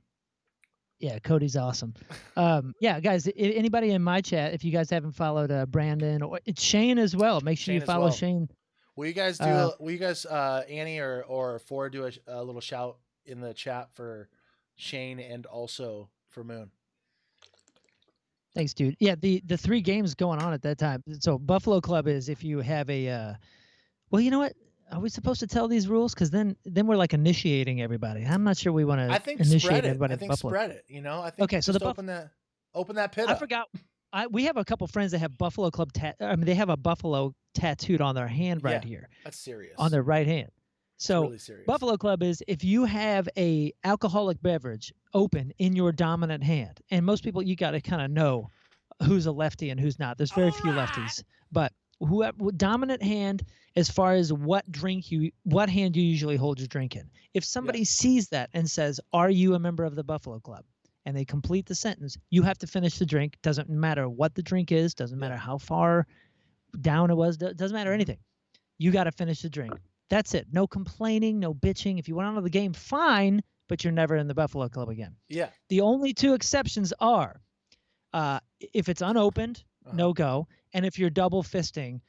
Yeah, Cody's awesome. Yeah, guys, anybody in my chat, if you guys haven't followed Brandon or it's Shane as well, make sure Shane you as follow well. Shane. Will you guys do? Will you guys, Annie or Ford, do a little shout in the chat for Shane and also for Moon? Thanks, dude. Yeah, the 3 games going on at that time. So Buffalo Club is if you have a well, you know what? Are we supposed to tell these rules? Because then we're like initiating everybody. I'm not sure we want to I think initiate spread it. everybody. I in think Buffalo. spread it. You know, I think Okay, so just the open that pit I up. forgot. We have a couple friends that have Buffalo Club. I mean, they have a buffalo tattooed on their hand right Yeah. here, That's serious. on their right hand. It's So really serious. Buffalo Club is if you have a alcoholic beverage open in your dominant hand, and most people you got to kind of know who's a lefty and who's not. There's very few lefties, but whoever dominant hand as far as what hand you usually hold your drink in. If somebody sees that and says, "Are you a member of the Buffalo Club?" and they complete the sentence, you have to finish the drink. Doesn't matter what the drink is. Doesn't matter how far down it was. Doesn't matter anything. You got to finish the drink. That's it. No complaining, no bitching. If you went on to the game, fine, but you're never in the Buffalo Club again. Yeah. The only 2 exceptions are if it's unopened, no go, and if you're double fisting,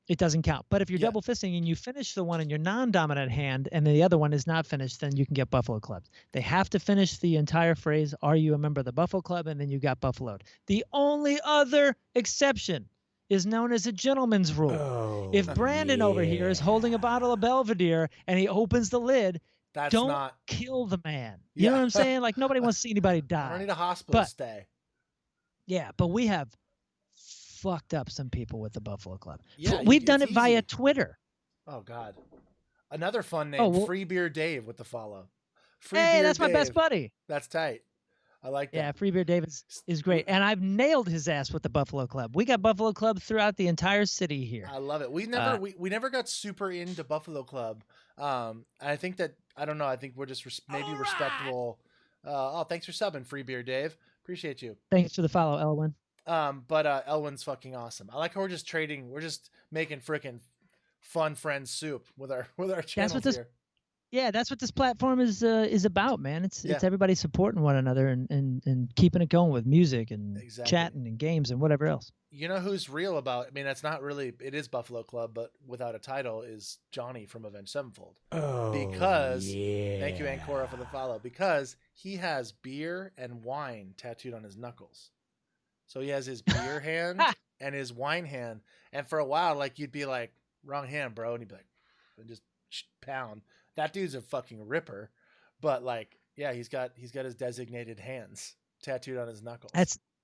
it doesn't count. But if you're double fisting and you finish the one in your non-dominant hand and the other one is not finished, then you can get Buffalo Clubs. They have to finish the entire phrase, "Are you a member of the Buffalo Club?" and then you got buffaloed. The only other exception is known as a gentleman's rule. Oh, If Brandon over here is holding a bottle of Belvedere and he opens the lid, That's don't not. kill the man. You know Yeah. what I'm saying? Like nobody wants to see anybody I die. don't need a hospital But- stay. Yeah, but we have fucked up some people with the Buffalo Club. Yeah, We've done it it's via easy. Twitter. Oh God. Another fun name, Oh, well- Free Beer Dave with the follow. Free Hey, Beer that's my best Dave. buddy. That's tight. I like that. Yeah, Free Beer David is great. And I've nailed his ass with the Buffalo Club. We got Buffalo Club throughout the entire city here. I love it. We never we never got super into Buffalo Club. I think that I don't know. I think we're just maybe respectable. Thanks for subbing, Free Beer Dave. Appreciate you. Thanks for the follow, Elwin. But Elwin's fucking awesome. I like how we're just trading. We're just making freaking fun friend soup with our channels what this- here. Yeah, that's what this platform is about, man. It's Yeah. everybody supporting one another and keeping it going with music and Exactly. chatting and games and whatever else. You know who's real about? I mean, it's not really. It is Buffalo Club, but without a title is Johnny from Avenged Sevenfold. Oh, Because yeah. thank you, Ancora, for the follow. Because he has beer and wine tattooed on his knuckles. So he has his beer hand and his wine hand. And for a while, like you'd be like, wrong hand, bro, and he'd be like, and just pound. That dude's a fucking ripper. But like, yeah, he's got his designated hands tattooed on his knuckles.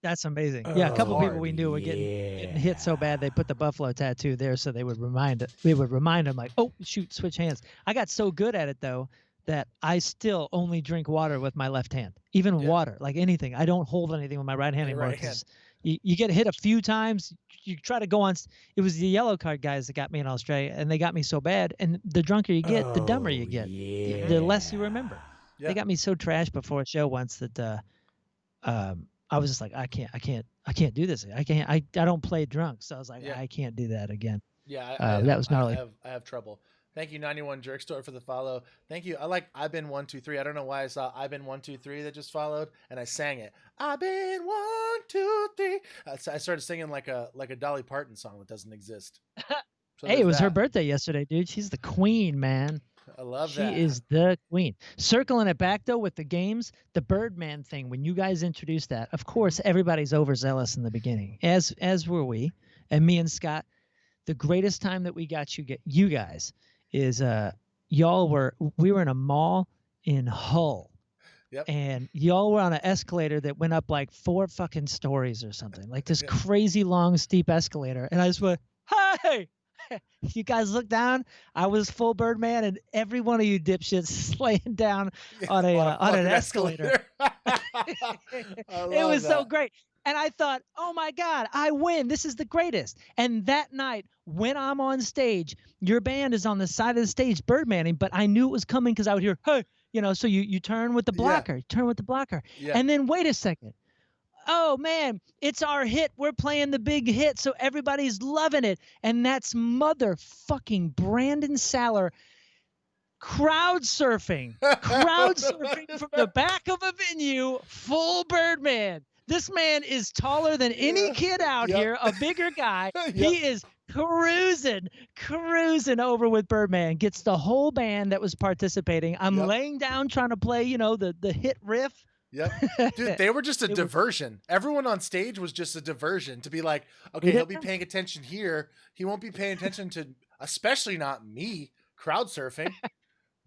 That's amazing. Yeah, a couple hard. people we knew were getting hit so bad they put the buffalo tattoo there so they would remind them like, oh shoot, switch hands. I got so good at it though that I still only drink water with my left hand. Even water, like anything. I don't hold anything with my right hand anymore because you get hit a few times. You try to go on. It was the yellow card guys that got me in Australia, and they got me so bad. And the drunker you get, the dumber you get. Yeah. The less you remember. Yeah. They got me so trashed before a show once that I was just like, I can't do this. I don't play drunk. So I was like, I can't do that again. Yeah, that was gnarly. I have trouble. Thank you, 91 Jerk Store, for the follow. Thank you. I've been 123. I don't know why I saw I've been 123 that just followed, and I sang it. I've been 123. I started singing like a Dolly Parton song that doesn't exist. So hey, it was her birthday yesterday, dude. She's the queen, man. I love that. She is the queen. Circling it back though with the games, the Birdman thing. When you guys introduced that, of course, everybody's overzealous in the beginning, as were we, and me and Scott. The greatest time that we got you guys is we were in a mall in Hull. Yep. And y'all were on an escalator that went up like 4 fucking stories or something, like this crazy long steep escalator. And I just went, hey. You guys look down. I was full Birdman, and every one of you dipshits laying down on an escalator. It was so great. And I thought, oh my God, I win. This is the greatest. And that night, when I'm on stage, your band is on the side of the stage Birdmaning, but I knew it was coming because I would hear, hey, so you turn with the blocker, And then wait a second. Oh man, it's our hit. We're playing the big hit, so everybody's loving it. And that's motherfucking Brandon Saller crowd surfing from the back of a venue, full Birdman. This man is taller than any kid out here, a bigger guy. He is cruising over with Birdman, gets the whole band that was participating. I'm laying down trying to play, the hit riff. Yep. Dude, they were just a diversion. Everyone on stage was just a diversion to be like, okay, he'll be paying attention here. He won't be paying attention to, especially not me, crowd surfing.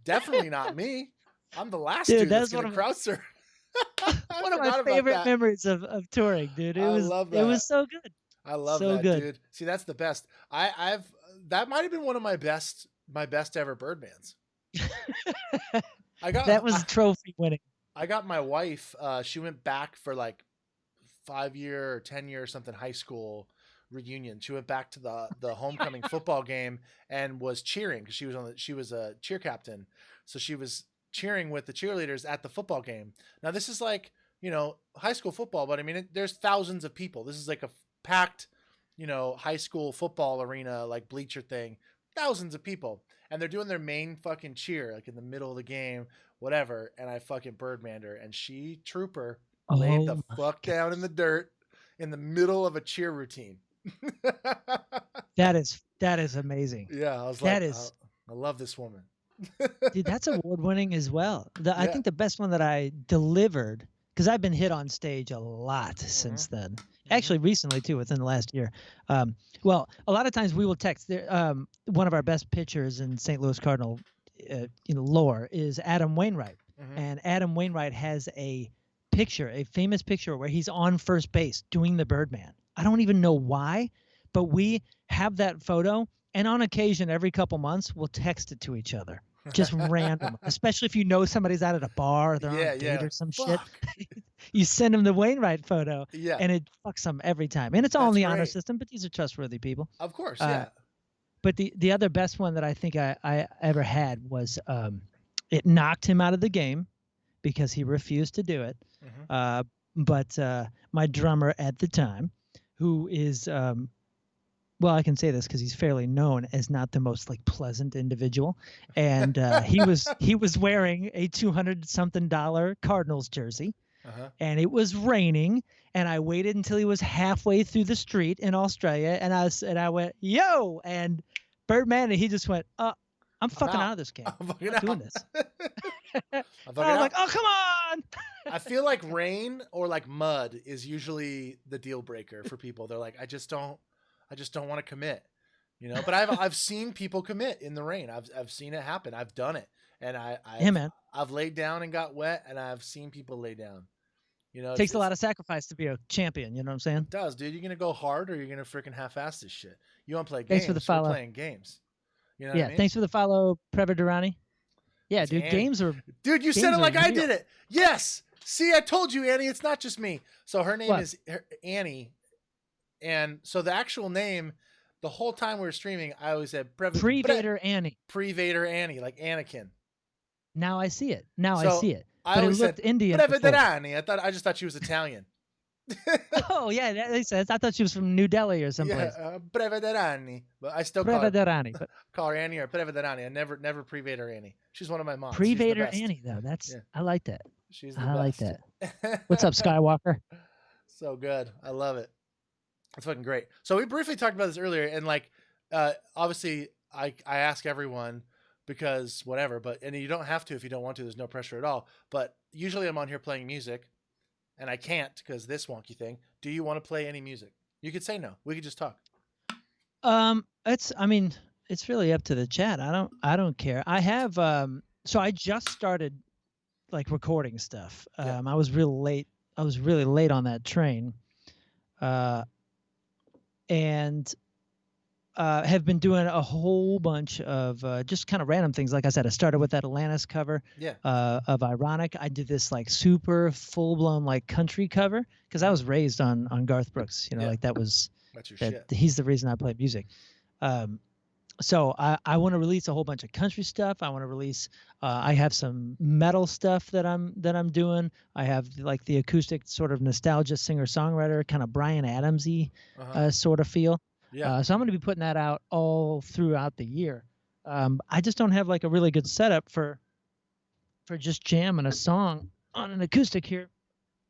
Definitely not me. I'm the last dude that's going to crowd surf. One of my favorite memories of touring, dude. It was so good. I love that, dude. See, that's the best. That might have been one of my best ever Birdmans. That was trophy winning. I got my wife, she went back for like 5-year or 10-year or something high school reunion. She went back to the homecoming football game and was cheering because she was a cheer captain. So she was cheering with the cheerleaders at the football game. Now this is like, high school football, but I mean, there's thousands of people. This is like a packed, high school football arena, like bleacher thing, thousands of people. And they're doing their main fucking cheer, like in the middle of the game, whatever. And I fucking Birdmaned her, and she trooper laid the fuck down in the dirt in the middle of a cheer routine. That is amazing. Yeah, I was like, I love this woman. Dude, that's award winning as well. I think the best one that I delivered, because I've been hit on stage a lot since then. Actually, recently too, within the last year. Well, a lot of times we will text. One of our best pitchers in St. Louis Cardinal, lore is Adam Wainwright, and Adam Wainwright has a famous picture where he's on first base doing the Birdman. I don't even know why, but we have that photo, and on occasion, every couple months, we'll text it to each other. Just random, especially if somebody's out at a bar or they're on a date or some shit. You send them the Wainwright photo, and it fucks them every time. And it's all in the honor system, but these are trustworthy people. Of course, yeah. But the other best one that I think I ever had was it knocked him out of the game because he refused to do it. But my drummer at the time, who is well, I can say this because he's fairly known as not the most like pleasant individual, and he was wearing a $200-something Cardinals jersey, and it was raining, and I waited until he was halfway through the street in Australia, and I went, yo, and Birdman, and he just went, I'm fucking out of this game. I'm not doing this. I was like, oh, come on. I feel like rain or like mud is usually the deal breaker for people. They're like, I just don't want to commit, you know. But I've seen people commit in the rain. I've seen it happen. I've done it, and I've laid down and got wet, and I've seen people lay down. You know, it takes a lot of sacrifice to be a champion. You know what I'm saying? It does, dude. You're gonna go hard, or you're gonna freaking half-ass this shit. You want to play games? Thanks for the follow. We're playing games. You know what I mean? Thanks for the follow, Preva Durrani. Yeah, dude, games are. Dude, you said it like I did it. Yes. See, I told you, Annie. It's not just me. So her name is Annie, and so the actual name, the whole time we were streaming, I always said Pre-Vader Annie. Pre-Vader Annie, like Anakin. Now I see it. I see it. But it looked Indian. Annie. I just thought she was Italian. Oh yeah, that makes sense. I thought she was from New Delhi or someplace. Yeah, Prevederani, but I still call her Annie or Prevederani. I never Pre-Vader Annie. She's one of my moms. Pre-Vader Annie though. I like that. She's the best. Like that. What's up, Skywalker? So good. I love it. It's fucking great. So we briefly talked about this earlier, and like, obviously, I ask everyone because whatever, and you don't have to if you don't want to. There's no pressure at all. But usually, I'm on here playing music. And I can't because this wonky thing. Do you want to play any music? You could say no. We could just talk. It's really up to the chat. I don't care. I have so I just started like recording stuff. I was really late. I was really late on that train. And have been doing a whole bunch of just kind of random things. Like I said, I started with that Atlantis cover of Ironic. I did this like super full-blown like country cover because I was raised on Garth Brooks. You know, like that's your shit. He's the reason I play music. So I want to release a whole bunch of country stuff. I want to release. I have some metal stuff that I'm doing. I have like the acoustic sort of nostalgia singer-songwriter kind of Bryan Adams-y sort of feel. Yeah. So I'm going to be putting that out all throughout the year. I just don't have like a really good setup for just jamming a song on an acoustic here.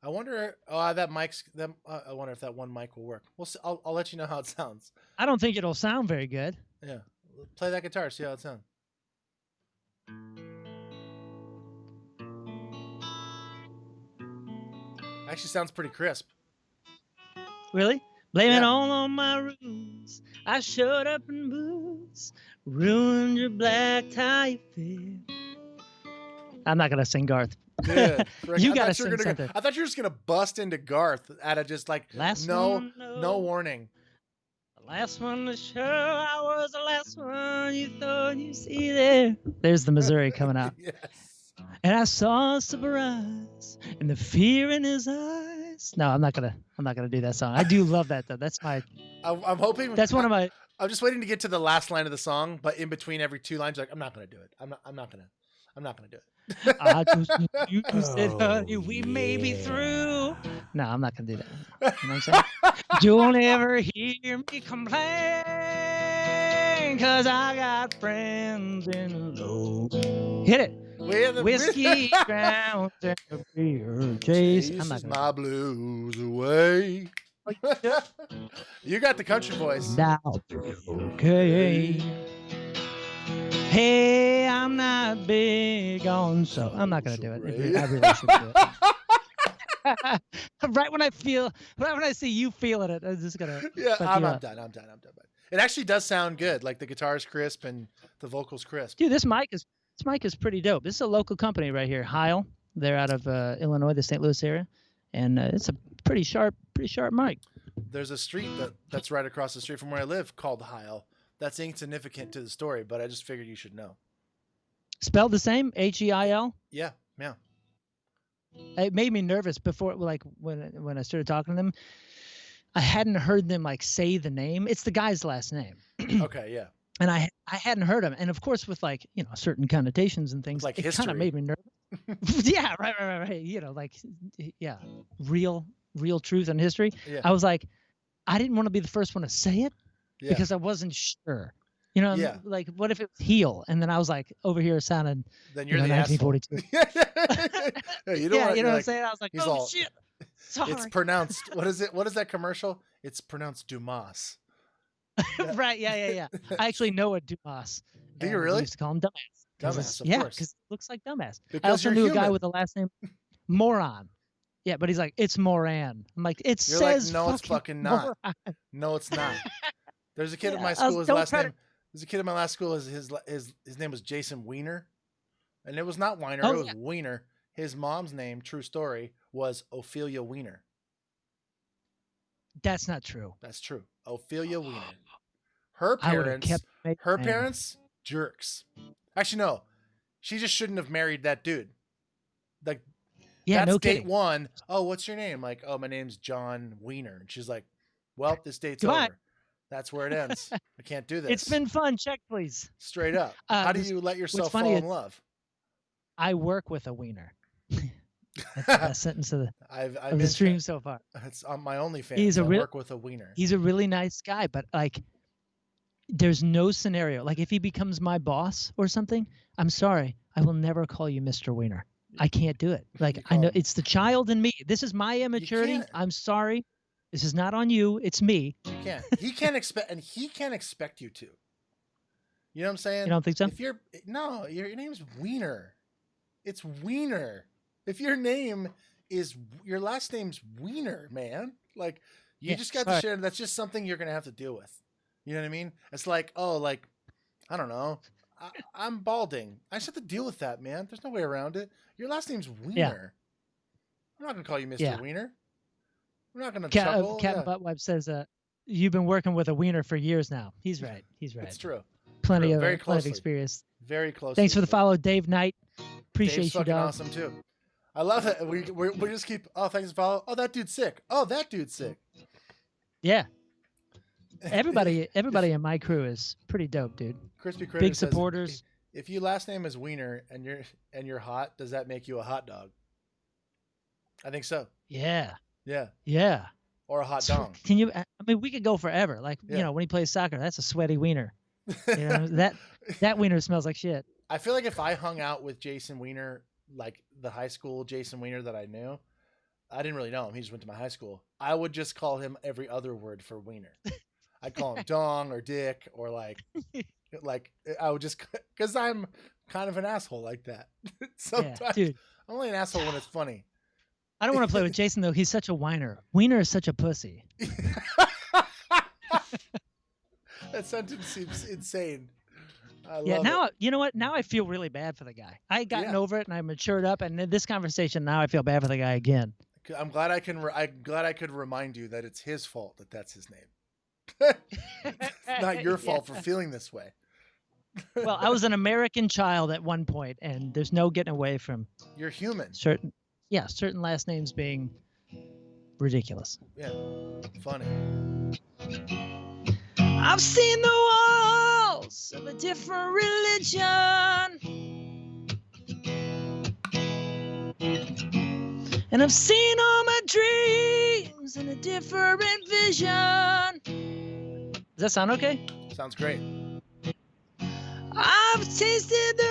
I wonder. That mic's. I wonder if that one mic will work. I'll let you know how it sounds. I don't think it'll sound very good. Yeah. Play that guitar. See how it sounds. Actually, sounds pretty crisp. Really? Blame it all on my roots. I showed up in boots, ruined your black tie fit. I'm not gonna sing Garth. Dude, you gotta sing something. I thought you were just gonna bust into Garth out of just like no warning. The last one to show I was the last one you thought you see there. There's the Missouri coming out. Yes. And I saw a surprise and the fear in his eyes. No, I'm not gonna do that song. I do love that though. That's my. I'm hoping. That's one of my. I'm just waiting to get to the last line of the song, but in between every two lines, like I'm not gonna do it. I'm not gonna do it. I just you said, honey, we may be through. No, I'm not gonna do that. You know what I'm saying? Don't ever hear me complain, 'cause I got friends in the low. Hit it. Where the whiskey grounds and the beer chase. I'm not gonna my blues away. You got the country voice. Now, okay. Hey, I'm not big on so. I'm not gonna do it. I really should do it. right when I see you feeling it, I'm just gonna. Yeah, I'm done. It actually does sound good. Like the guitar's crisp and the vocals crisp. Dude, this mic is pretty dope. This is a local company right here, Heil. They're out of Illinois, the St. Louis area, and it's a pretty sharp mic. There's a street that's right across the street from where I live called Heil. That's insignificant to the story, but I just figured you should know. Spelled the same, Heil? Yeah. It made me nervous before, like when I started talking to them. I hadn't heard them like say the name. It's the guy's last name. Okay, yeah. And I hadn't heard him, and of course with like certain connotations and things, like it history. Kind of made me nervous. Yeah, right. Like real truth and history. Yeah. I was like, I didn't want to be the first one to say it, Yeah. because I wasn't sure. You know, Yeah. like what if it was heel? And then I was like over here sounding, Then you you're know, the asshole. 1942. Yeah, you don't Yeah, want. you You're know what I'm like, saying? I was like, he's oh all. shit. Sorry. It's pronounced. What is it? What is that commercial? It's pronounced Dumas. Right. Yeah. I actually know a Dumas. Do you and really? We used to call him dumbass. Dumbass, of Yeah, course. because it looks like dumbass. I Because also you're knew a guy human. with the last name Moron. Yeah, but he's like, it's Moran. I'm like, it You're like, says no, it's fucking not. Moron. No, it's not. There's a kid at Yeah, my school. His don't last try name. There's a kid at my last school. His name was Jason Wiener, and it was not Weiner. Oh, it was yeah. Wiener. His mom's name, true story, was Ophelia Wiener. That's not true. That's true. Ophelia Wiener. Her I would have parents. kept Her name. parents, jerks. Actually, no. She just shouldn't have married that dude. Like, Yeah, that's no date kidding. one. Oh, what's your name? Like, oh, my name's John Wiener. And she's like, well, this date's Goodbye. over. That's where it ends. I can't do this. It's been fun. Check, please. Straight up. How do this- you let yourself funny fall is- in love? I work with a wiener. That's the best sentence of I'm the in stream that. so far. It's on my OnlyFans. He's a I real- work with a wiener. He's a really nice guy, but like, there's no scenario. Like, if he becomes my boss or something, I'm sorry, I will never call you Mr. Wiener. I can't do it. Like, You I know call him- it's the child in me. This is my immaturity. can't. I'm sorry. This is not on you. It's me. You can't. He can't expect, and he can't expect you to. You know what I'm saying? You don't think so? If you're no, your name's Wiener. It's Wiener. If your last name's Wiener, man. Like, you Yeah, just got sorry. to share. That's just something you're gonna have to deal with. You know what I mean? It's like, oh, like, I don't know. I'm balding. I just have to deal with that, man. There's no way around it. Your last name's Wiener. I'm not gonna call you Mr. Yeah. Wiener. I'm not gonna Captain chuckle. Yeah, Buttwipe says, you've been working with a wiener for years now. He's right. He's right. it's true. Plenty true. of Very plenty of closely. experience. Very close. Thanks for the follow, Dave Knight. Appreciate Dave's you, fucking dog. awesome too. I love it. We just keep. Oh, thanks for follow. Oh, that dude's sick. Oh, that dude's sick. Yeah. Everybody in my crew is pretty dope, dude. Crispy Critter Big says, supporters. If your last name is Wiener and you're hot, does that make you a hot dog? I think so. Yeah. Yeah, Yeah. or a hot So, dong. can you? I mean, we could go forever. Like, Yeah. you know, when he plays soccer, that's a sweaty wiener. You know, that wiener smells like shit. I feel like if I hung out with Jason Wiener, like the high school Jason Wiener that I knew, I didn't really know him. He just went to my high school. I would just call him every other word for wiener. I'd call him dong or dick or like I would just, because I'm kind of an asshole like that. Sometimes Yeah, dude. I'm only an asshole when it's funny. I don't want to play with Jason though. He's such a whiner. Wiener is such a pussy. That sentence seems insane. I Yeah. love Now, it. you know what? Now I feel really bad for the guy. I had gotten Yeah. over it and I matured up. And in this conversation, now I feel bad for the guy again. I'm glad I'm glad I could remind you that it's his fault that that's his name. It's not your fault for feeling this way. Well, I was an American child at one point, and there's no getting away from You're human. certain last names being ridiculous. Yeah. Funny. I've seen the walls of a different religion, and I've seen all my dreams in a different vision. Does that sound okay? Sounds great. I've tasted the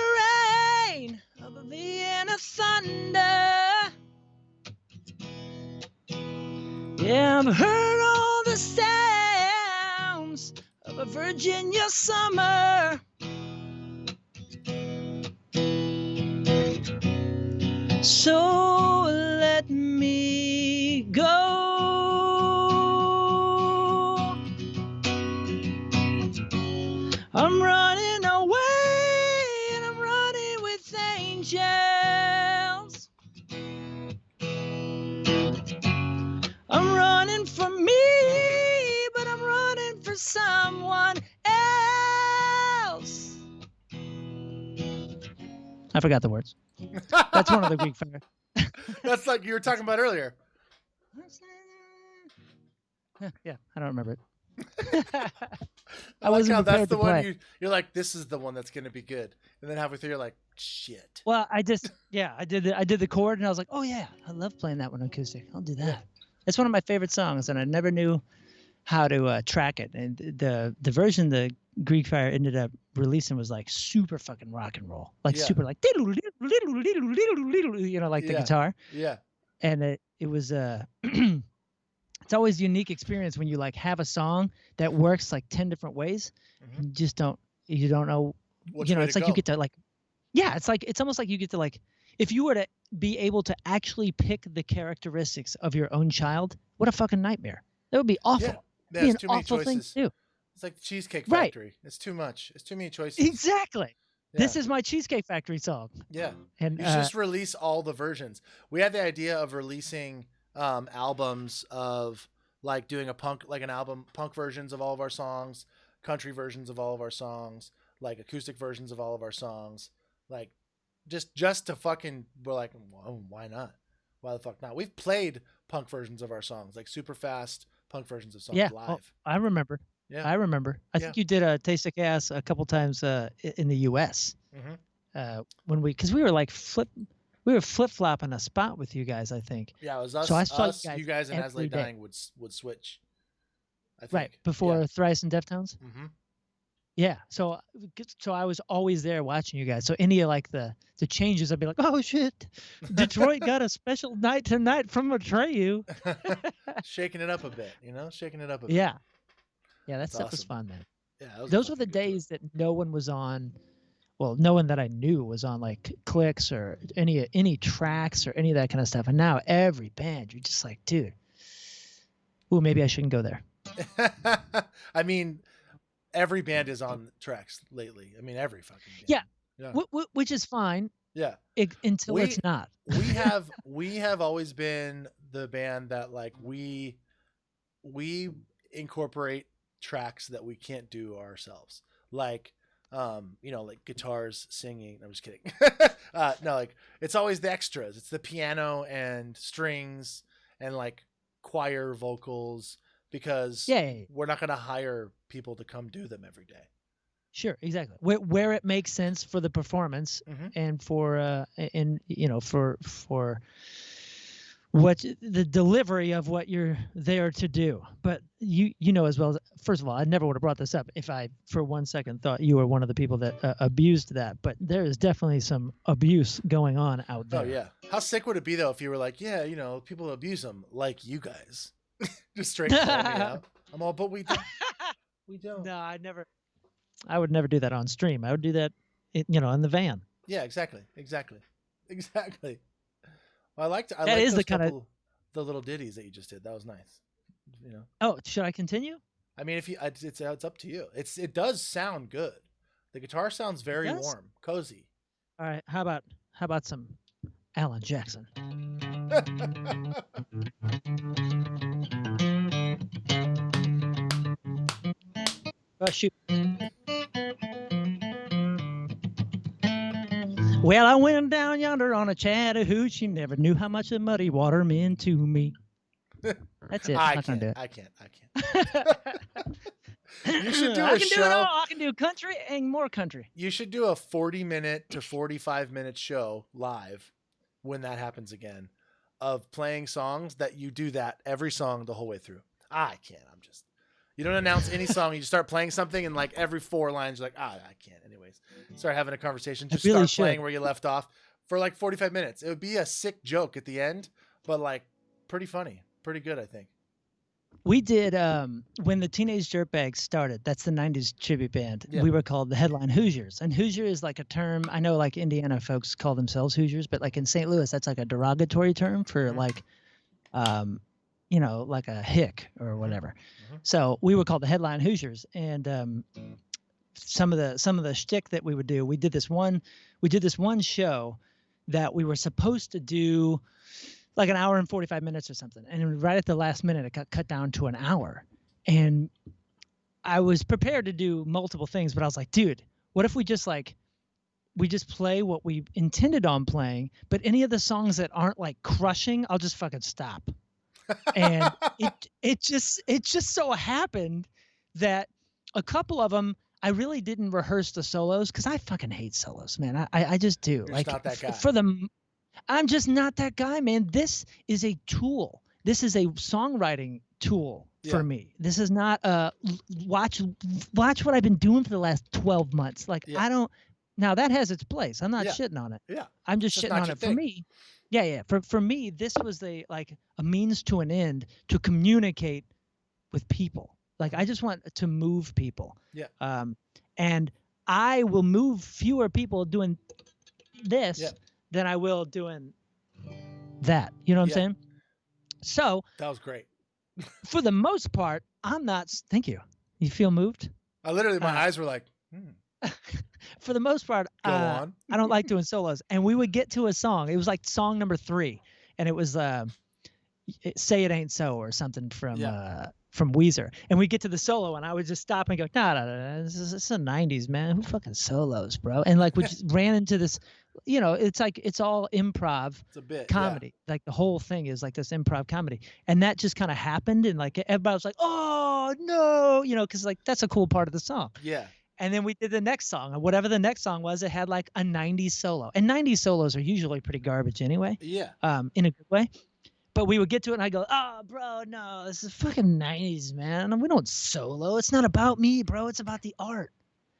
rain of a Vienna thunder. Yeah, I've heard all the sounds of a Virginia summer. So let me go. I'm running away and I'm running with angels. I'm running for me, but I'm running for someone else. I forgot the words. That's one of the Greek fire. That's like you were talking about earlier. Yeah, I don't remember it. I like wasn't how that's prepared the to one play. you're like, this is the one that's going to be good. And then halfway through, you're like, shit. Well, I did the chord, and I was like, oh yeah, I love playing that one acoustic. I'll do that. Yeah. It's one of my favorite songs, and I never knew how to track it, and the version the Greek Fire ended up releasing was like super fucking rock and roll, like Yeah. super like you know, like the Yeah. guitar, Yeah. and it was it's always a unique experience when you like have a song that works like 10 different ways. Mhm. You don't know, Which you know, way it's to like you go. get to like, yeah, it's almost like you get to like, if you were to be able to actually pick the characteristics of your own child, what a fucking nightmare. That would be awful. Yeah. It'd be an There's too many awful thing to choices. do. It's like the Cheesecake Right. Factory. It's too much. It's too many choices. Exactly. This Yeah. is my Cheesecake Factory song. Yeah. And You should just release all the versions. We had the idea of releasing albums of like doing a punk, like an album, punk versions of all of our songs, country versions of all of our songs, like acoustic versions of all of our songs, like just to fucking, we're like, well, why not? Why the fuck not? We've played punk versions of our songs, like super fast punk versions of songs yeah, live. oh, I remember. Yeah. I remember. I think you did a Taste of Gas a couple times in the U.S. Mm-hmm. When because we were flip flopping a spot with you guys, I think. Yeah, it was us. So I saw you guys and As every Lay day. Dying would switch. I think. Right before Thrice and Deftones. Mm-hmm. Yeah, so I was always there watching you guys. So any of like the changes, I'd be like, oh shit, Detroit got a special night tonight from Atreyu. Shaking it up a bit, you know, shaking it up a bit. Yeah, that That's stuff was awesome. fun, man. Yeah, those were the days that no one was on. Well, no one that I knew was on like clicks or any tracks or any of that kind of stuff. And now every band, you're just like, dude, ooh, maybe I shouldn't go there. I mean, every band is on tracks lately. I mean, every fucking band. Yeah. Which is fine. Yeah. Until it's not. we have always been the band that like we incorporate tracks that we can't do ourselves. Like you know, like guitars, singing. I'm just kidding. No, like it's always the extras. It's the piano and strings and like choir vocals, because we're not going to hire people to come do them every day. Sure, exactly. Where it makes sense for the performance and for and you know for what the delivery of what you're there to do. But you know as well, first of all, I never would have brought this up if I for one second thought you were one of the people that abused that. But there is definitely some abuse going on out there. Oh yeah. How sick would it be though if you were like, yeah, you know, people abuse them like you guys. Just straight call me out. I'm all, but we don't. We don't. No, I would never do that on stream. I would do that, you know, in the van. Yeah, exactly. Well, I liked that is the kind of the little ditties that you just did. That was nice. You know. Oh, should I continue? I mean, if you, it's up to you. It does sound good. The guitar sounds very warm, cozy. All right. How about some Alan Jackson? Oh shoot. Well, I went down yonder on a Chattahoochee, never knew how much the muddy water meant to me. That's it. I can't. You should do a show. Do it all. I can do country and more country. You should do a 40-minute to 45-minute show live when that happens again, of playing songs that you do that every song the whole way through. I can't. You don't announce any song. You just start playing something, and like every 4 lines, you're like, I can't. Anyways, start having a conversation. Just really start playing where you left off for like 45 minutes. It would be a sick joke at the end, but like pretty funny, pretty good, I think. We did when the Teenage Dirtbags started. That's the '90s tribute band. Yeah. We were called the Headline Hoosiers, and Hoosier is like a term. I know, like Indiana folks call themselves Hoosiers, but like in St. Louis, that's like a derogatory term for like, you know, like a hick or whatever. So we were called the Headline Hoosiers, and some of the shtick that we would do. We did this one show that we were supposed to do like an hour and 45 minutes or something. And right at the last minute, it got cut down to an hour. And I was prepared to do multiple things, but I was like, dude, what if we just play what we intended on playing, but any of the songs that aren't like crushing, I'll just fucking stop. And it just so happened that a couple of them, I really didn't rehearse the solos because I fucking hate solos, man. I just do. You're like not that guy. I'm just not that guy, man. This is a tool. This is a songwriting tool Yeah. for me. This is not watch what I've been doing for the last 12 months. Like Yeah. I don't. Now that has its place. I'm not Yeah. shitting on it. Yeah. I'm just It's just shitting not on your it. For thing. me, yeah. For me, this was a means to an end to communicate with people. Like I just want to move people. Yeah. And I will move fewer people doing this Yeah. than I will doing that. You know what I'm Yeah. saying? So That was great. for the most part, I'm not. Thank you. You feel moved? I literally, my eyes were like, For the most part, go on. I don't like doing solos. And we would get to a song. It was like song number 3, and it was "Say It Ain't So" or something from Weezer. And we get to the solo, and I would just stop and go, no, this is the '90s, man. Who fucking solos, bro? And like we just ran into this. You know, it's like it's all improv. It's a bit comedy. Yeah. Like the whole thing is like this improv comedy, and that just kind of happened, and like everybody was like, "Oh no," you know, because like that's a cool part of the song. Yeah. And then we did the next song, and whatever the next song was, it had like a '90s solo, and '90s solos are usually pretty garbage anyway. Yeah. In a good way. But we would get to it, and I go, "Oh, bro, no, this is fucking '90s, man. We don't solo. It's not about me, bro. It's about the art."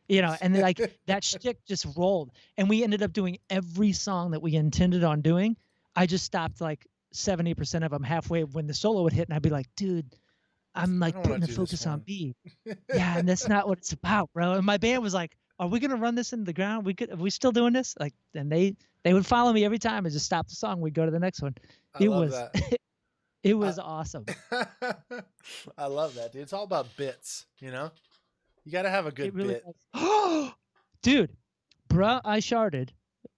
You know, and then, like that shtick just rolled, and we ended up doing every song that we intended on doing. I just stopped like 70% of them halfway when the solo would hit, and I'd be like, "Dude, I'm like putting the focus on B." Yeah, and that's not what it's about, bro. And my band was like, "Are we gonna run this into the ground? Are we still doing this?" Like, and they would follow me every time and just stop the song. We'd go to the next one. I love that. It was awesome. I love that, dude. It's all about bits, you know? You got to have a good bit. Dude, bruh, I sharded.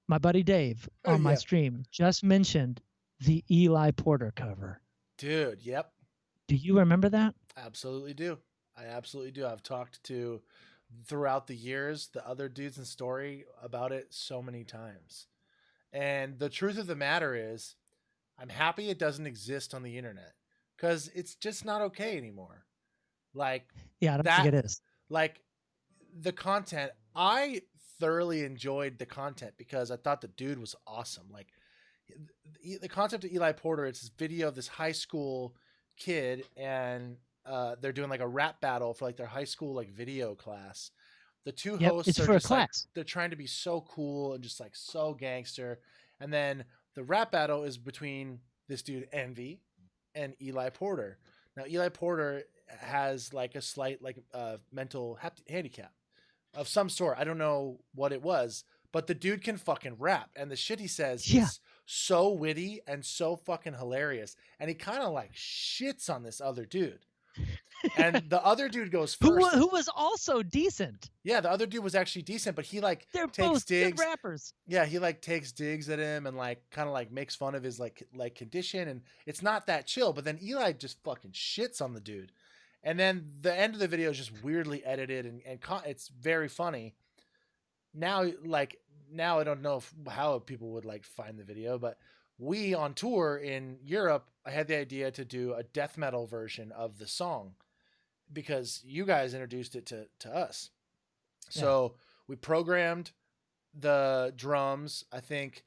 My buddy Dave on my stream just mentioned the Eli Porter cover. Dude, yep. Do you remember that? Absolutely do. I absolutely do. I've talked to, throughout the years, the other dudes in Story about it so many times. And the truth of the matter is, I'm happy it doesn't exist on the internet because it's just not okay anymore. Like, yeah, I don't think it is. Like, the content, I thoroughly enjoyed the content because I thought the dude was awesome. Like, the concept of Eli Porter, it's this video of this high school kid, and they're doing like a rap battle for like their high school like video class. The two hosts are just like, they're trying to be so cool and just like so gangster. And then the rap battle is between this dude Envy and Eli Porter. Now Eli Porter has like a slight like mental handicap of some sort. I don't know what it was, but the dude can fucking rap, and the shit he says is so witty and so fucking hilarious. And he kind of like shits on this other dude. And the other dude goes first. Who was also decent. Yeah, the other dude was actually decent, but he like they're takes both digs. Good rappers. Yeah, he like takes digs at him and like kind of like makes fun of his like condition, and it's not that chill. But then Eli just fucking shits on the dude, and then the end of the video is just weirdly edited and it's very funny. Now I don't know how people would like find the video, but we on tour in Europe, I had the idea to do a death metal version of the song because you guys introduced it to us. So we programmed the drums. I think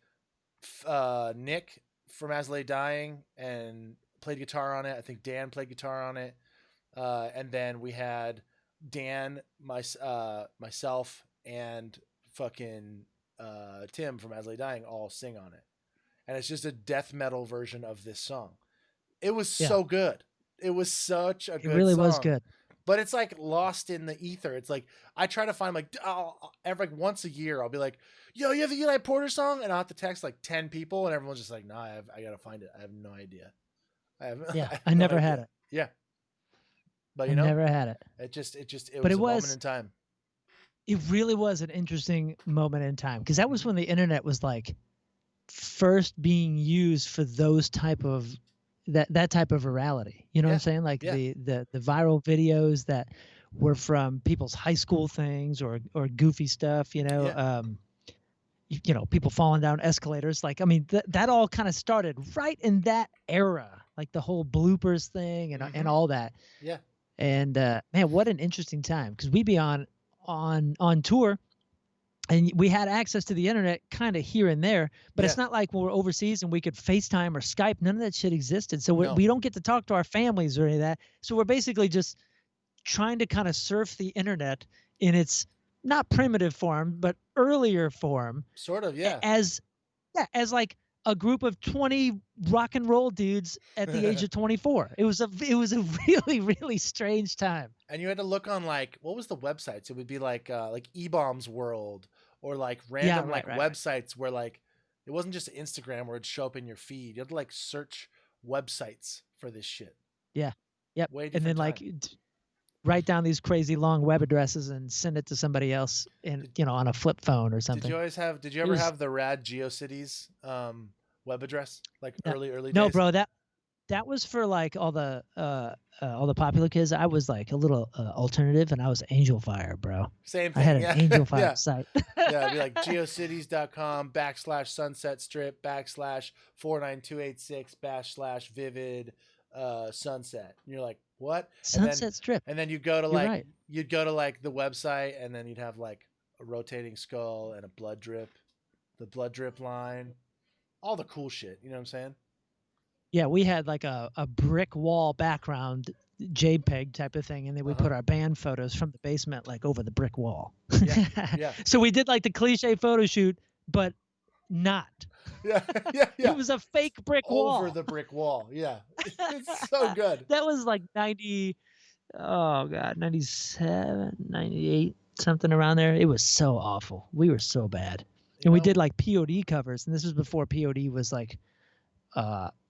Nick from As Lay Dying and played guitar on it. I think Dan played guitar on it. And then we had Dan, myself, and fucking Tim from As Lay Dying all sing on it. And it's just a death metal version of this song. It was so good. It was such a good song. It really was good. But it's like lost in the ether. It's like I try to find like every like once a year I'll be like, "Yo, you have the Eli Porter song?" And I'll have to text like 10 people, and everyone's just like, "No, I gotta find it. I have no idea." I never had it. Yeah, but I never had it. It was a moment in time. It really was an interesting moment in time because that was when the internet was like first being used for those type of that type of virality. You know what I'm saying? Like the viral videos that were from people's high school things or goofy stuff, you know, you know, people falling down escalators. Like, I mean, that all kind of started right in that era, like the whole bloopers thing and all that. Yeah. And man, what an interesting time. Cause we'd be on tour and we had access to the internet kind of here and there, but Yeah. it's not like when we're overseas and we could FaceTime or Skype. None of that shit existed. So No. we don't get to talk to our families or any of that. So we're basically just trying to kind of surf the internet in its not primitive form, but earlier form. Sort of, yeah. As like a group of 20 rock and roll dudes at the age of 24. It was a really, really strange time. And you had to look on like, what was the websites? It would be like eBombs World or like random right. websites where like it wasn't just Instagram where it'd show up in your feed. You had to like search websites for this shit. Yeah. Yep. Way And different then like write down these crazy long web addresses and send it to somebody else in on a flip phone or something. Did you ever have the Rad GeoCities web address like early days? No, bro, that was for like all the popular kids. I was like a little alternative, and I was Angel Fire, bro. Same thing. I had an Angel Fire site. Yeah, it'd be like geocities.com/Sunset Strip /49286 /vivid sunset. And you're like, what? Sunset Strip. And then you go to you'd go to like the website, and then you'd have like a rotating skull and a blood drip, the blood drip line, all the cool shit. You know what I'm saying? Yeah, we had like a brick wall background JPEG type of thing, and then we put our band photos from the basement like over the brick wall. Yeah. So we did like the cliche photo shoot, but not. Yeah. It was a fake brick wall. Over the brick wall. Yeah. It's so good. That was like 97, 98, something around there. It was so awful. We were so bad. And we did like POD covers, and this was before POD was like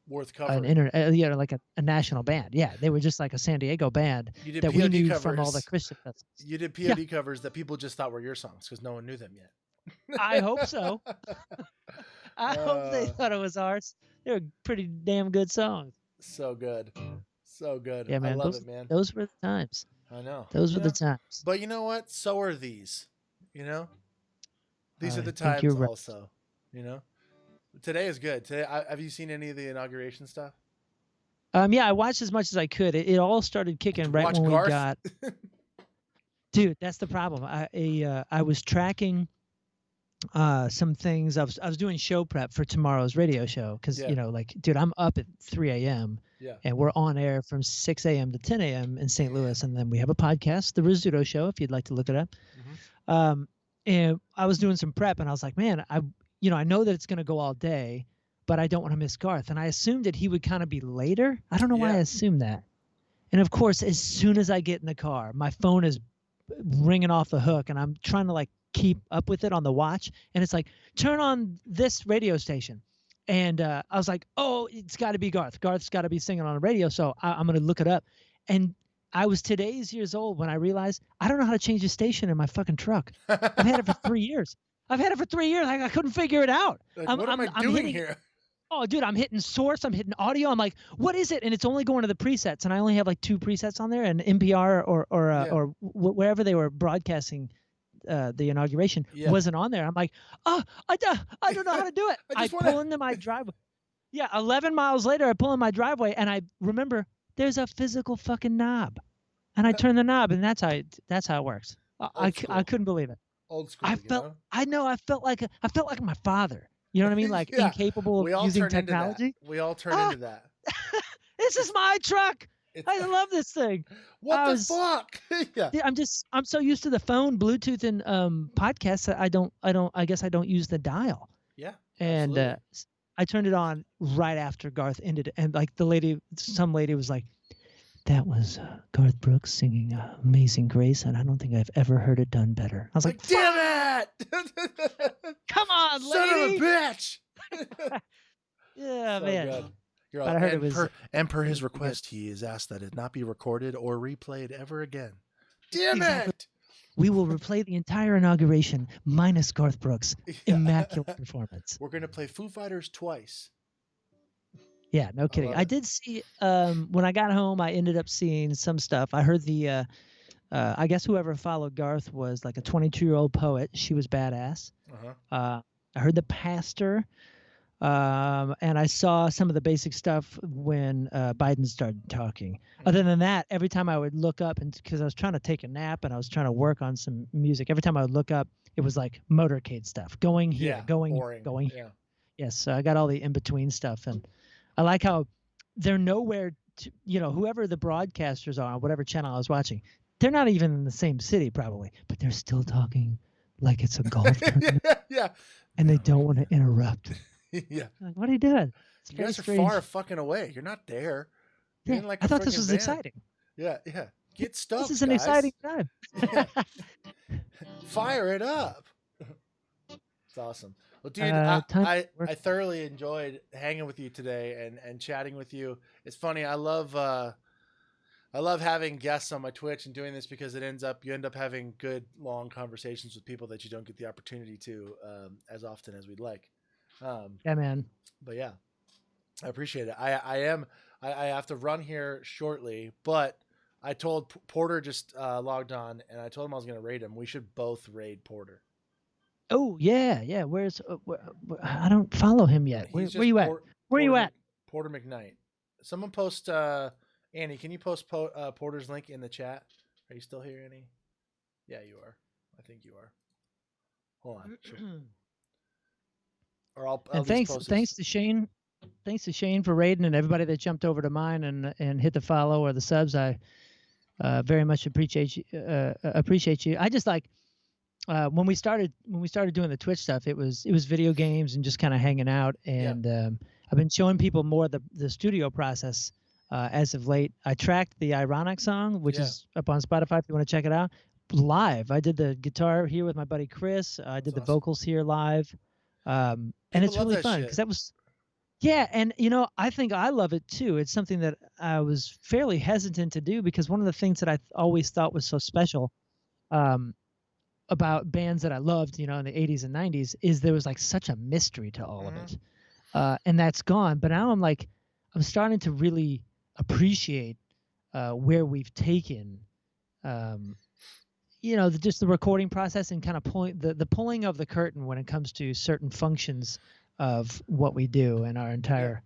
worth covering. Like a national band. Yeah, they were just like a San Diego band that POD we knew covers from all the Christian festivals. You did POD covers that people just thought were your songs because no one knew them yet. I hope so. I hope they thought it was ours. They were pretty damn good songs. So good. Yeah, man. I love it, man. Those were the times. I know. Those were the times. But you know what? So are these. These are the times also. Today is good. Today, have you seen any of the inauguration stuff? Yeah, I watched as much as I could. It all started kicking right when Garth? we got. Dude, that's the problem. I was tracking some things. I was doing show prep for tomorrow's radio show because dude, I'm up at 3 a.m. Yeah. And we're on air from 6 a.m. to 10 a.m. in St. Louis, and then we have a podcast, The Rizzuto Show, if you'd like to look it up. Mm-hmm. And I was doing some prep, and I was like, man, I know that it's going to go all day, but I don't want to miss Garth. And I assumed that he would kind of be later. I don't know why I assumed that. And of course, as soon as I get in the car, my phone is ringing off the hook, and I'm trying to like keep up with it on the watch. And it's like, turn on this radio station. And I was like, oh, it's got to be Garth. Garth's got to be singing on the radio. So I'm going to look it up. And I was today's years old when I realized I don't know how to change the station in my fucking truck. I've had it for 3 years. I couldn't figure it out. Like, what am I doing here? Oh, dude, I'm hitting source. I'm hitting audio. I'm like, what is it? And it's only going to the presets. And I only have like 2 presets on there, and NPR or wherever they were broadcasting the inauguration wasn't on there. I'm like, oh, I don't know how to do it. I pull into my driveway. Yeah, 11 miles later, I pull in my driveway, and I remember there's a physical fucking knob, and I turn the knob, and that's how it works. I couldn't believe it. Old school. I felt like my father. You know what I mean? Like incapable of using technology. We all turn into that. This is my truck. I love this thing. What the fuck? Yeah. I'm so used to the phone, Bluetooth, and podcasts that I guess I don't use the dial. Yeah. And I turned it on right after Garth ended it, and like some lady was like, "That was Garth Brooks singing Amazing Grace, and I don't think I've ever heard it done better." I was like, damn it! Come on, lady! Son of a bitch! Yeah, so man. Good. But I heard it was, per his request, he is asked that it not be recorded or replayed ever again. Damn it! We will replay the entire inauguration minus Garth Brooks' immaculate performance. We're gonna play Foo Fighters twice. Yeah, no kidding. I did see when I got home, I ended up seeing some stuff. I heard I guess whoever followed Garth was like a 22-year-old poet. She was badass. Uh-huh. I heard the pastor And I saw some of the basic stuff when Biden started talking. Other than that, every time I would look up, and because I was trying to take a nap and I was trying to work on some music, every time I would look up, it was like motorcade stuff, going here, Yeah, going, boring. going Yeah. here. Yes, so I got all the in between stuff, and I like how they're nowhere. Whoever the broadcasters are on whatever channel I was watching, they're not even in the same city probably, but they're still talking like it's a golf tournament, Yeah. and they don't want to interrupt. Yeah. Like, what are you doing? It's You very guys are strange. far fucking away. You're not there. You're Yeah, in like I a thought this freaking was van. exciting. Yeah, yeah. Get stuffed, This is an guys. exciting time. Yeah. Fire it up. It's awesome. Well, dude, I thoroughly enjoyed hanging with you today and chatting with you. It's funny. I love having guests on my Twitch and doing this because you end up having good long conversations with people that you don't get the opportunity to as often as we'd like. Yeah, man. But yeah, I appreciate it. I have to run here shortly, but I told Porter just logged on, and I told him I was going to raid him. We should both raid Porter. Oh yeah. Where's I don't follow him yet. Where you at? Where you at? Porter McKnight. Someone post Annie. Can you post Porter's link in the chat? Are you still here, Annie? Yeah, you are. I think you are. Hold on. Sure. Or I'll thanks to Shane. Thanks to Shane for raiding, and everybody that jumped over to mine and hit the follow or the subs. I very much appreciate you. I just like when we started doing the Twitch stuff. It was video games and just kind of hanging out. And I've been showing people more the studio process as of late. I tracked the Ironic song, which is up on Spotify if you want to check it out. Live, I did the guitar here with my buddy Chris. I did the vocals here live, and it's really fun because that was. Yeah, and I think I love it too. It's something that I was fairly hesitant to do because one of the things that I always thought was so special about bands that I loved, in the 80s and 90s, is there was like such a mystery to all of it. And that's gone. But now I'm starting to really appreciate where we've taken, just the recording process and kind of the pulling of the curtain when it comes to certain functions of what we do in our entire,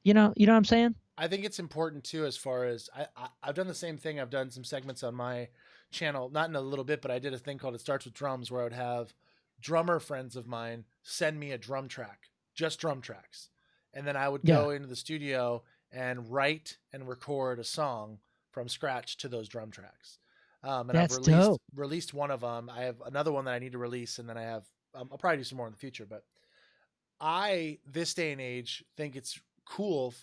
you know what I'm saying? I think it's important too, as far as I've done the same thing. I've done some segments on my channel, not in a little bit, but I did a thing called It Starts With Drums, where I would have drummer friends of mine send me a drum track, just drum tracks. And then I would go into the studio and write and record a song from scratch to those drum tracks. And That's I've released one of them. I have another one that I need to release, and then I'll probably do some more in the future, but this day and age, think it's cool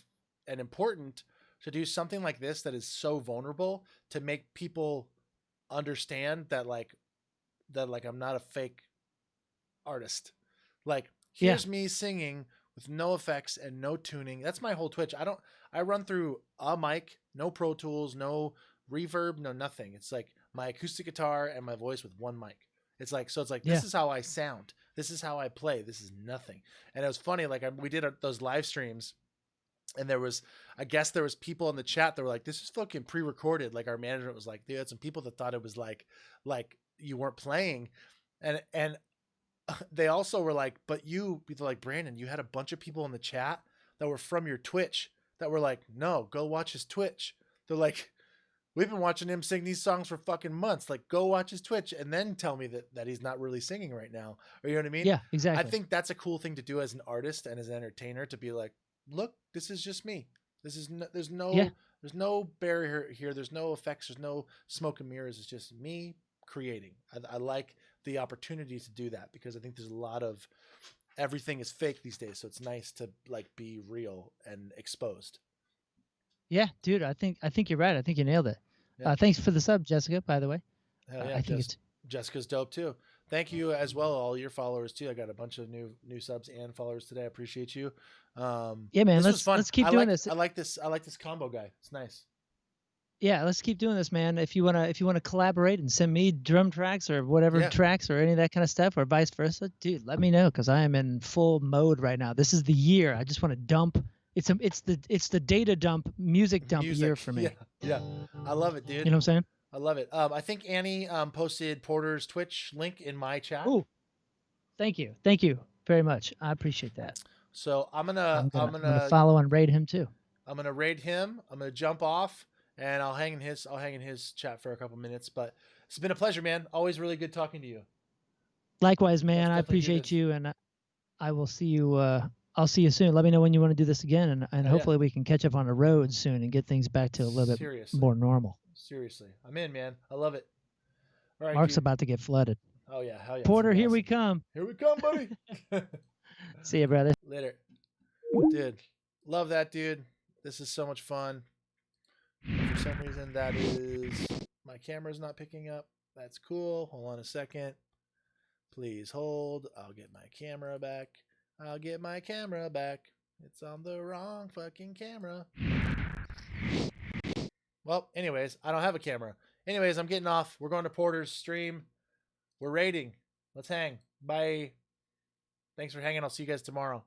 and important to do something like this that is so vulnerable to make people understand that I'm not a fake artist. Like, here's me singing with no effects and no tuning. That's my whole Twitch. I run through a mic, no Pro Tools, no reverb, no nothing. It's like my acoustic guitar and my voice with one mic. It's like this is how I sound. This is how I play. This is nothing. And it was funny. Like we did those live streams, and there was people in the chat that were like, "This is fucking pre-recorded." Like our management was like, "They had some people that thought it was like you weren't playing," and they also were like, "But they're like, Brandon, you had a bunch of people in the chat that were from your Twitch that were like, no, go watch his Twitch." They're like, "We've been watching him sing these songs for fucking months. Like, go watch his Twitch and then tell me that he's not really singing right now." Or you know what I mean? Yeah, exactly. I think that's a cool thing to do as an artist and as an entertainer, to be like, look, this is just me. This is there's no barrier here. There's no effects. There's no smoke and mirrors. It's just me creating. I like the opportunity to do that because I think there's a lot of everything is fake these days. So it's nice to like be real and exposed. Yeah, dude, I think you're right. I think you nailed it. Yeah. Thanks for the sub, Jessica, by the way. Hell yeah, I think Jessica's dope too. Thank you as well, all your followers too. I got a bunch of new subs and followers today. I appreciate you. Yeah, man. Let's keep doing this. I like this combo guy. It's nice. Yeah, let's keep doing this, man. If you wanna collaborate and send me drum tracks or whatever tracks or any of that kind of stuff, or vice versa, dude, let me know because I am in full mode right now. This is the year. I just want to dump. It's the data dump, music dump year for me. Yeah, I love it, dude. You know what I'm saying? I love it. I think Annie posted Porter's Twitch link in my chat. Oh, thank you very much. I appreciate that. So I'm I'm gonna gonna follow and raid him too. raid him. I'm gonna jump off, and I'll hang in his chat for a couple minutes. But it's been a pleasure, man. Always really good talking to you. Likewise, Let's man. I definitely do appreciate this. you, and I will see you. I'll see you soon. Let me know when you want to do this again, and Yeah. hopefully we can catch up on the road soon and get things back to a little bit Seriously. more normal. Seriously, I'm in, man. I love it. All right, Mark's dude. about to get flooded. Oh yeah, hell yeah. Porter, here awesome. we come. Here we come, buddy. See you, brother. Later. Dude, love that, dude. This is so much fun. For some reason, that is my camera's not picking up. That's cool. Hold on a second. Please hold. I'll get my camera back. I'll get my camera back. It's on the wrong fucking camera. Well, anyways, I don't have a camera. Anyways, I'm getting off. We're going to Porter's stream. We're raiding. Let's hang. Bye. Thanks for hanging. I'll see you guys tomorrow.